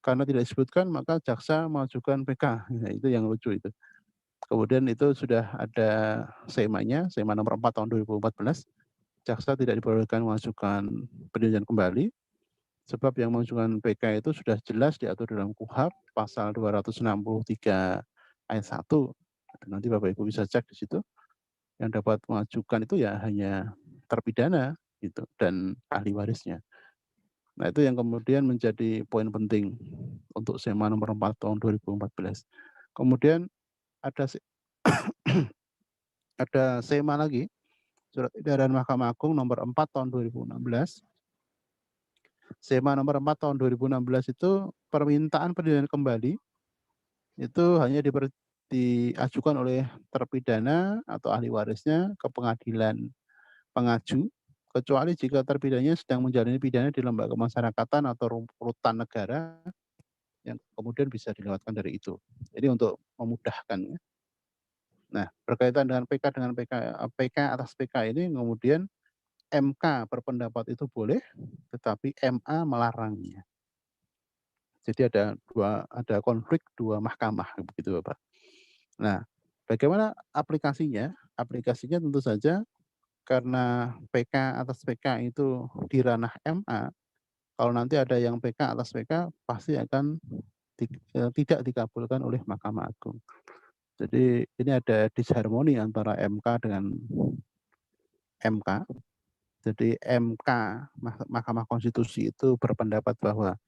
karena tidak disebutkan maka jaksa mengajukan PK. Nah, itu yang lucu itu. Kemudian itu sudah ada SEMA-nya, SEMA nomor 4 tahun 2014, jaksa tidak diperbolehkan mengajukan peninjauan kembali, sebab yang mengajukan PK itu sudah jelas diatur dalam KUHP pasal 263 ayat 1. Nanti Bapak Ibu bisa cek di situ. Yang dapat mengajukan itu ya hanya terpidana gitu dan ahli warisnya. Nah, itu yang kemudian menjadi poin penting untuk SEMA nomor 4 tahun 2014. Kemudian ada ada SEMA lagi, Surat Edaran Mahkamah Agung nomor 4 tahun 2016. SEMA nomor 4 tahun 2016 itu permintaan peninjauan kembali itu hanya diajukan oleh terpidana atau ahli warisnya ke pengadilan pengaju, kecuali jika terpidananya sedang menjalani pidana di lembaga pemasyarakatan atau rutan negara yang kemudian bisa dilewatkan dari itu. Jadi untuk memudahkan. Ya. Nah, berkaitan dengan PK atas PK ini kemudian MK berpendapat itu boleh, tetapi MA melarangnya. Jadi ada konflik dua mahkamah begitu Bapak. Nah, bagaimana aplikasinya? Aplikasinya tentu saja karena PK atas PK itu di ranah MA, kalau nanti ada yang PK atas PK pasti akan tidak dikabulkan oleh Mahkamah Agung. Jadi ini ada disharmoni antara MK dengan MK. Jadi MK, Mahkamah Konstitusi itu berpendapat bahwa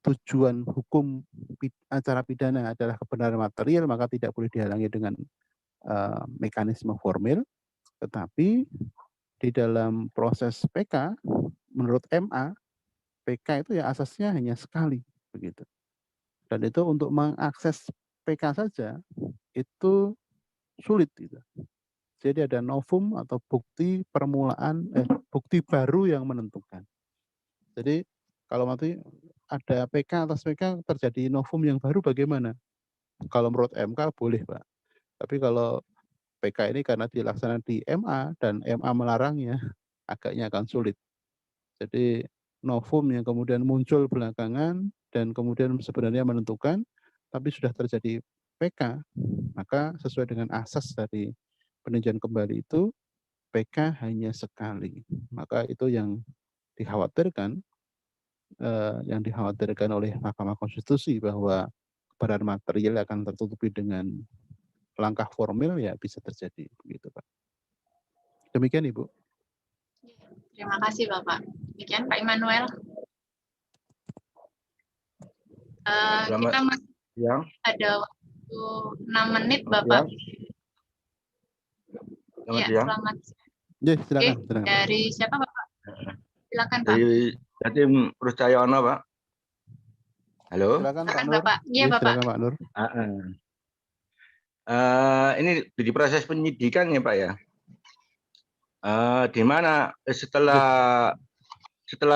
tujuan hukum acara pidana adalah kebenaran material, maka tidak boleh dihalangi dengan mekanisme formil. Tetapi di dalam proses PK, menurut MA, PK itu ya asasnya hanya sekali, begitu. Dan itu untuk mengakses PK saja itu sulit, gitu. Jadi ada novum atau bukti bukti baru yang menentukan. Jadi kalau nanti ada PK atas PK terjadi novum yang baru bagaimana? Kalau menurut MK boleh, Pak. Tapi kalau PK ini karena dilaksanakan di MA dan MA melarangnya, agaknya akan sulit. Jadi novum yang kemudian muncul belakangan dan kemudian sebenarnya menentukan, tapi sudah terjadi PK, maka sesuai dengan asas dari peninjauan kembali itu, PK hanya sekali. Maka itu yang dikhawatirkan oleh Mahkamah Konstitusi bahwa kebenaran material akan tertutupi dengan langkah formil ya bisa terjadi begitu Pak. Demikian Ibu. Terima kasih Bapak. Demikian Pak Immanuel. Kita masih siang. ada waktu 6 menit Bapak. Selamat Ya, siang. selamat. Ya, silakan, Oke, silakan. dari siapa Bapak? Silakan Pak. Dari Jatim Ruscayono, Pak. Halo. Silakan Pak Silakan Nur. Bapak. Iya Bapak. Silakan Pak Nur. Ini di proses penyidikan ya Pak ya. Di mana setelah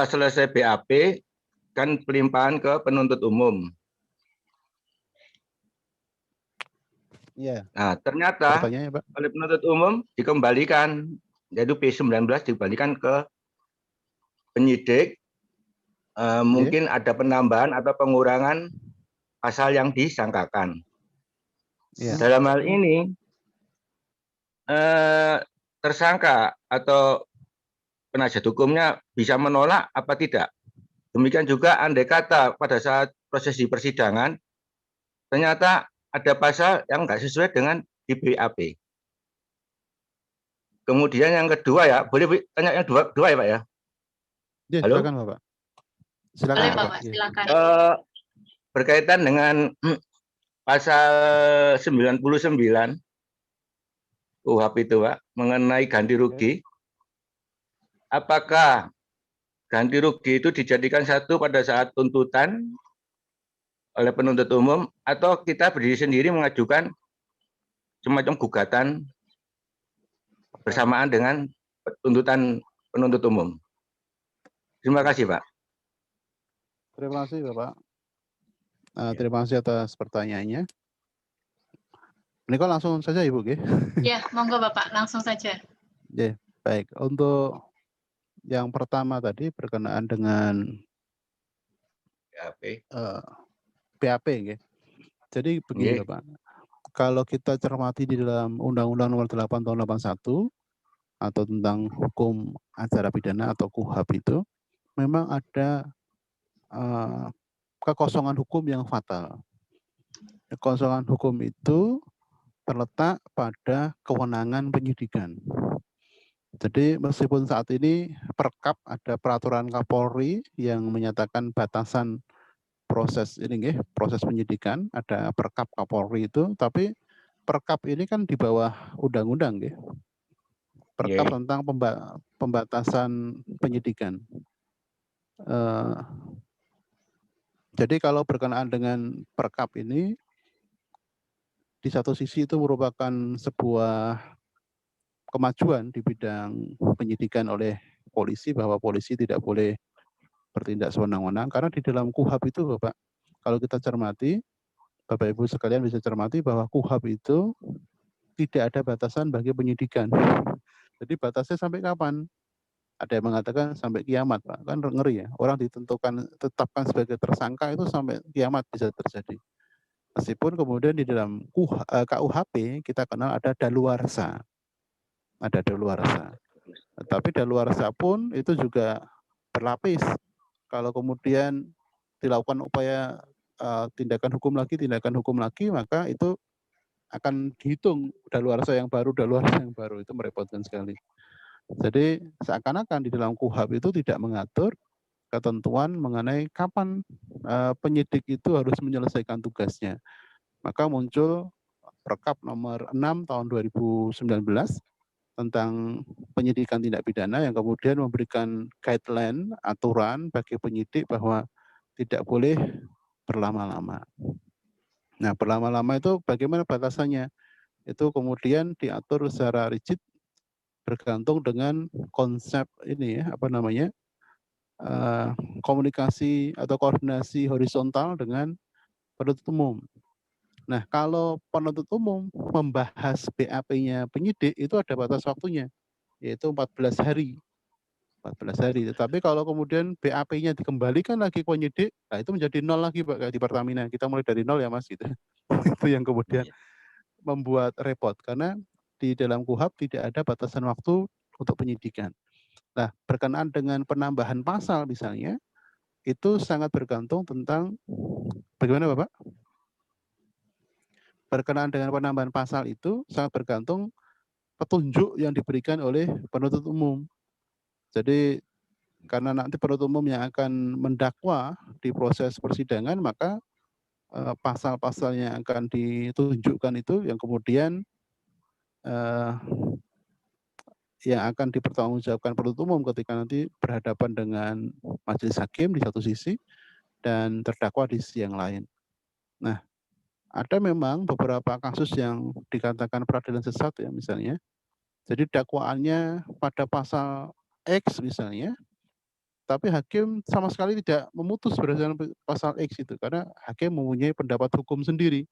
selesai BAP kan pelimpahan ke penuntut umum. Iya. Nah, ternyata Pertanyaannya, Pak. oleh penuntut umum dikembalikan, yaitu P19 dikembalikan ke penyidik. Mungkin ada penambahan atau pengurangan pasal yang disangkakan. Iya. Dalam hal ini tersangka atau penasihat hukumnya bisa menolak apa tidak. Demikian juga andai kata pada saat proses di persidangan ternyata ada pasal yang nggak sesuai dengan di BAP. Kemudian yang kedua ya, boleh tanya yang dua ya Pak ya? Ya, Halo? silakan Bapak. Silakan Boleh Bapak. Bapak, Ya. silakan. Berkaitan dengan pasal 99 UHP itu Pak, mengenai ganti rugi. Apakah ganti rugi itu dijadikan satu pada saat tuntutan oleh penuntut umum atau kita berdiri sendiri mengajukan semacam gugatan bersamaan dengan tuntutan penuntut umum? Terima kasih Pak. Terima kasih Bapak. Terima kasih atas pertanyaannya. Ini kok langsung saja Ibu, G. Ya, monggo Bapak, langsung saja. Ya, baik. Untuk yang pertama tadi berkenaan dengan BAP, G. Jadi begini Bapak. Kalau kita cermati di dalam Undang-Undang Nomor 8 Tahun 81 atau tentang hukum acara pidana atau KUHP itu, memang ada kekosongan hukum yang fatal. Kekosongan hukum itu terletak pada kewenangan penyidikan. Jadi meskipun saat ini Perkap ada peraturan Kapolri yang menyatakan batasan proses ini, proses penyidikan, ada Perkap Kapolri itu, tapi Perkap ini kan di bawah undang-undang, Perkap tentang pembatasan penyidikan. Jadi kalau berkenaan dengan Perkap ini, di satu sisi itu merupakan sebuah kemajuan di bidang penyidikan oleh polisi, bahwa polisi tidak boleh bertindak sewenang-wenang, karena di dalam KUHP itu Bapak, kalau kita cermati, Bapak Ibu sekalian bisa cermati bahwa KUHP itu tidak ada batasan bagi penyidikan. Jadi batasnya sampai kapan? Ada yang mengatakan sampai kiamat, Pak. Kan ngeri ya. Orang tetapkan sebagai tersangka itu sampai kiamat bisa terjadi. Meskipun kemudian di dalam KUHP kita kenal ada daluarsa. Ada daluarsa. Tapi daluarsa pun itu juga berlapis. Kalau kemudian dilakukan upaya tindakan hukum lagi, maka itu akan dihitung daluarsa yang baru, itu merepotkan sekali. Jadi seakan-akan di dalam KUHP itu tidak mengatur ketentuan mengenai kapan penyidik itu harus menyelesaikan tugasnya. Maka muncul Perkap nomor 6 tahun 2019 tentang penyidikan tindak pidana yang kemudian memberikan guideline, aturan bagi penyidik bahwa tidak boleh berlama-lama. Nah, berlama-lama itu bagaimana batasannya? Itu kemudian diatur secara rigid bergantung dengan konsep ini ya, komunikasi atau koordinasi horizontal dengan penuntut umum. Nah, kalau penuntut umum membahas BAP-nya penyidik itu ada batas waktunya, yaitu 14 hari. 14 hari. Tetapi kalau kemudian BAP-nya dikembalikan lagi ke penyidik, nah itu menjadi 0 lagi Pak, kayak di Pertamina. Kita mulai dari 0 ya Mas gitu. Itu yang kemudian membuat repot karena di dalam KUHP tidak ada batasan waktu untuk penyidikan. Nah, berkenaan dengan penambahan pasal misalnya, itu sangat bergantung tentang bagaimana Bapak? Berkenaan dengan penambahan pasal itu sangat bergantung petunjuk yang diberikan oleh penuntut umum. Jadi karena nanti penuntut umum yang akan mendakwa di proses persidangan, maka pasal-pasal yang akan ditunjukkan itu yang kemudian yang akan dipertanggungjawabkan penuntut umum ketika nanti berhadapan dengan majelis hakim di satu sisi dan terdakwa di sisi yang lain. Nah, ada memang beberapa kasus yang dikatakan peradilan sesat ya misalnya. Jadi dakwaannya pada pasal X misalnya, tapi hakim sama sekali tidak memutus berdasarkan pasal X itu karena hakim mempunyai pendapat hukum sendiri.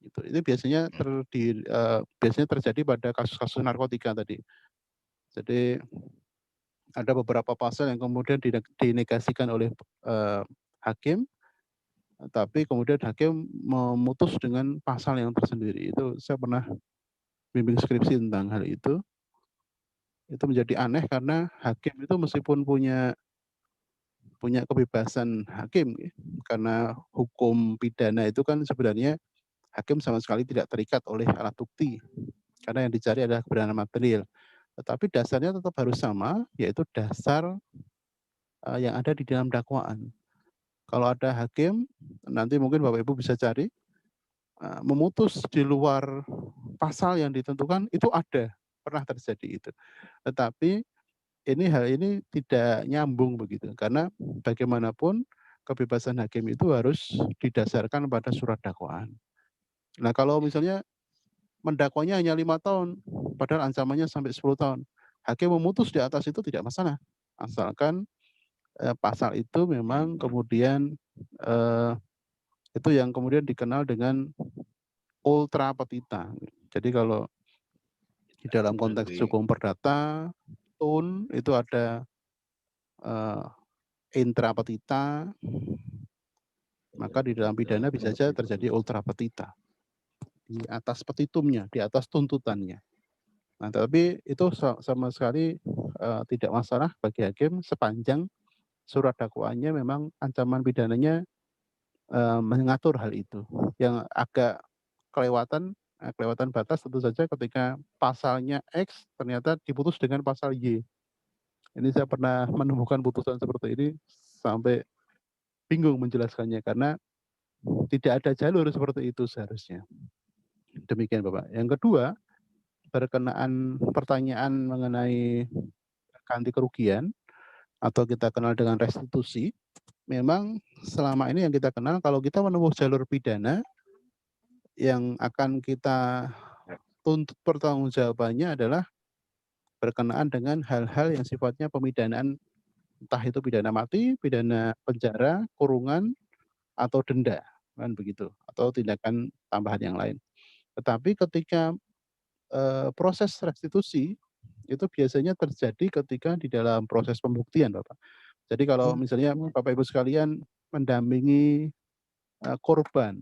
Itu biasanya biasanya terjadi pada kasus-kasus narkotika tadi. Jadi ada beberapa pasal yang kemudian dinegasikan oleh hakim, tapi kemudian hakim memutus dengan pasal yang tersendiri. Itu saya pernah bimbing skripsi tentang hal itu. Itu menjadi aneh karena hakim itu meskipun punya kebebasan hakim, karena hukum pidana itu kan sebenarnya hakim sama sekali tidak terikat oleh alat bukti, karena yang dicari adalah kebenaran material. Tetapi dasarnya tetap harus sama, yaitu dasar yang ada di dalam dakwaan. Kalau ada hakim, nanti mungkin Bapak Ibu bisa cari, memutus di luar pasal yang ditentukan, itu ada, pernah terjadi itu. Tetapi hal ini tidak nyambung begitu, karena bagaimanapun kebebasan hakim itu harus didasarkan pada surat dakwaan. Nah kalau misalnya mendakwanya hanya 5 tahun, padahal ancamannya sampai 10 tahun. Hakim memutus di atas itu tidak masalah, asalkan pasal itu memang kemudian itu yang kemudian dikenal dengan ultra petita. Jadi kalau di dalam konteks hukum perdata, tun itu ada intra petita, maka di dalam pidana bisa saja terjadi ultra petita. Di atas petitumnya, di atas tuntutannya. Nah, tapi itu sama sekali tidak masalah bagi hakim sepanjang surat dakwaannya memang ancaman pidananya mengatur hal itu. Yang agak kelewatan batas tentu saja ketika pasalnya X ternyata diputus dengan pasal Y. Ini saya pernah menemukan putusan seperti ini sampai bingung menjelaskannya karena tidak ada jalur seperti itu seharusnya. Demikian Bapak. Yang kedua, berkenaan pertanyaan mengenai ganti kerugian atau kita kenal dengan restitusi, memang selama ini yang kita kenal kalau kita menempuh jalur pidana yang akan kita tuntut pertanggungjawabannya adalah berkenaan dengan hal-hal yang sifatnya pemidanaan, entah itu pidana mati, pidana penjara, kurungan, atau denda, kan begitu, atau tindakan tambahan yang lain. Tetapi ketika proses restitusi itu biasanya terjadi ketika di dalam proses pembuktian, Bapak. Jadi kalau misalnya Bapak Ibu sekalian mendampingi korban,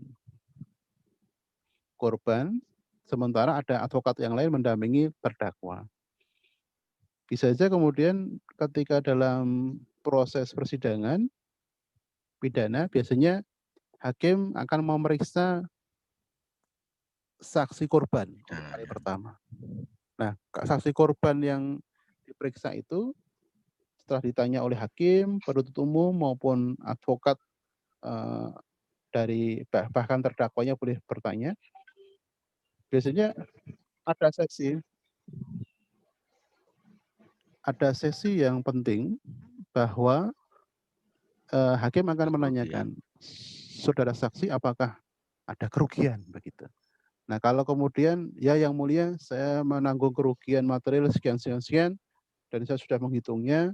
sementara ada advokat yang lain mendampingi terdakwa. Bisa saja kemudian ketika dalam proses persidangan pidana biasanya hakim akan memeriksa saksi korban kali pertama. Nah, saksi korban yang diperiksa itu setelah ditanya oleh hakim, penuntut umum maupun advokat dari bahkan terdakwanya boleh bertanya. Biasanya ada sesi yang penting bahwa hakim akan menanyakan saudara saksi apakah ada kerugian begitu. Nah kalau kemudian ya yang mulia saya menanggung kerugian material sekian dan saya sudah menghitungnya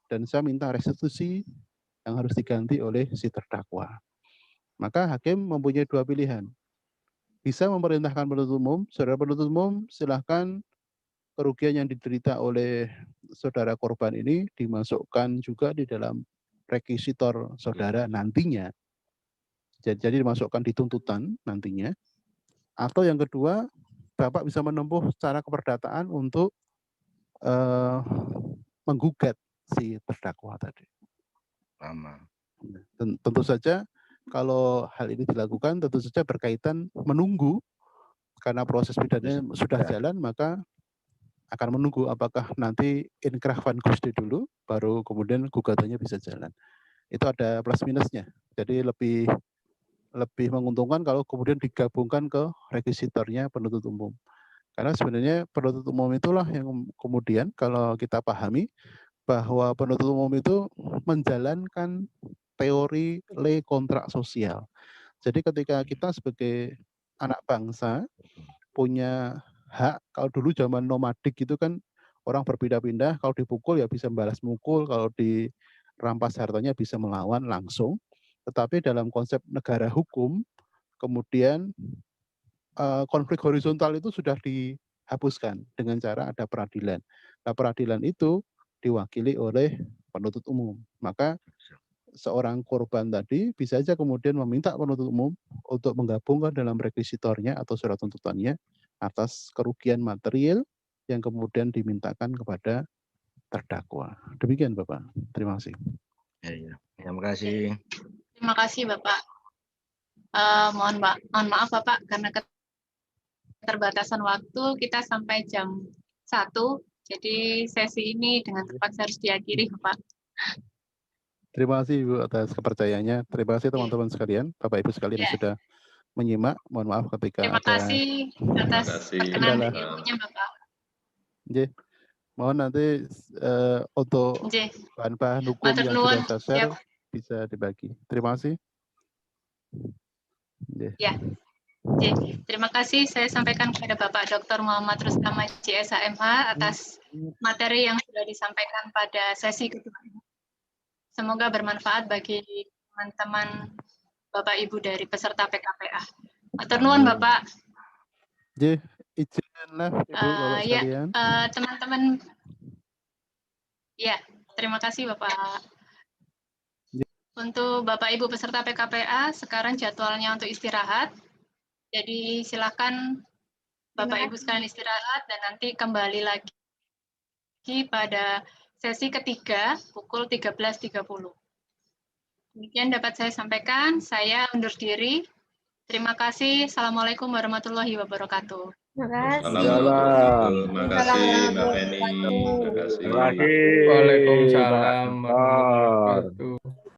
dan saya minta restitusi yang harus diganti oleh si terdakwa. Maka hakim mempunyai dua pilihan. Bisa memerintahkan penuntut umum, saudara penuntut umum silahkan kerugian yang diderita oleh saudara korban ini dimasukkan juga di dalam rekisitor saudara nantinya. Jadi dimasukkan di tuntutan nantinya. Atau yang kedua, Bapak bisa menempuh cara keperdataan untuk menggugat si terdakwa tadi. Tentu saja kalau hal ini dilakukan tentu saja berkaitan menunggu karena proses pidananya sudah jalan, maka akan menunggu apakah nanti inkrah van Guste dulu, baru kemudian gugatannya bisa jalan. Itu ada plus minusnya. Jadi lebih menguntungkan kalau kemudian digabungkan ke rekisitornya penuntut umum. Karena sebenarnya penuntut umum itulah yang kemudian kalau kita pahami bahwa penuntut umum itu menjalankan teori le kontrak sosial. Jadi ketika kita sebagai anak bangsa punya hak, kalau dulu zaman nomadik itu kan orang berpindah-pindah, kalau dipukul ya bisa membalas mukul, kalau dirampas hartanya bisa melawan langsung. Tetapi dalam konsep negara hukum, kemudian konflik horizontal itu sudah dihapuskan dengan cara ada peradilan. Nah, peradilan itu diwakili oleh penuntut umum. Maka seorang korban tadi bisa saja kemudian meminta penuntut umum untuk menggabungkan dalam rekisitornya atau surat tuntutannya atas kerugian material yang kemudian dimintakan kepada terdakwa. Demikian Bapak. Terima kasih. Ya, terima kasih. Terima kasih Bapak. Mohon maaf Bapak karena keterbatasan waktu kita sampai jam 1. Jadi sesi ini dengan terpaksa harus diakhiri Bapak. Terima kasih Ibu atas kepercayaannya. Terima kasih teman-teman sekalian, Bapak Ibu sekalian yang sudah menyimak. Mohon maaf ketika Terima kasih atas perkenan dan ilmunya Bapak. Mohon nanti untuk bahan-bahan hukum yang sudah saya share bisa dibagi. Terima kasih. Ya. Terima kasih saya sampaikan kepada Bapak Dr. Muhammad Rustama JSHMH atas materi yang sudah disampaikan pada sesi kedua. Semoga bermanfaat bagi teman-teman Bapak Ibu dari peserta PKPA. Matur nuwun Bapak. Izinlah Ibu Bapak sekalian. Teman-teman. Ya, terima kasih Bapak. Untuk Bapak Ibu peserta PKPA, sekarang jadwalnya untuk istirahat. Jadi silakan Bapak Ibu sekalian istirahat dan nanti kembali lagi pada sesi ketiga pukul 13.30. Demikian dapat saya sampaikan. Saya undur diri. Terima kasih. Assalamualaikum warahmatullahi wabarakatuh. Terima kasih. Terima kasih Mbak Penny. Waalaikumsalam warahmatullahi wabarakatuh.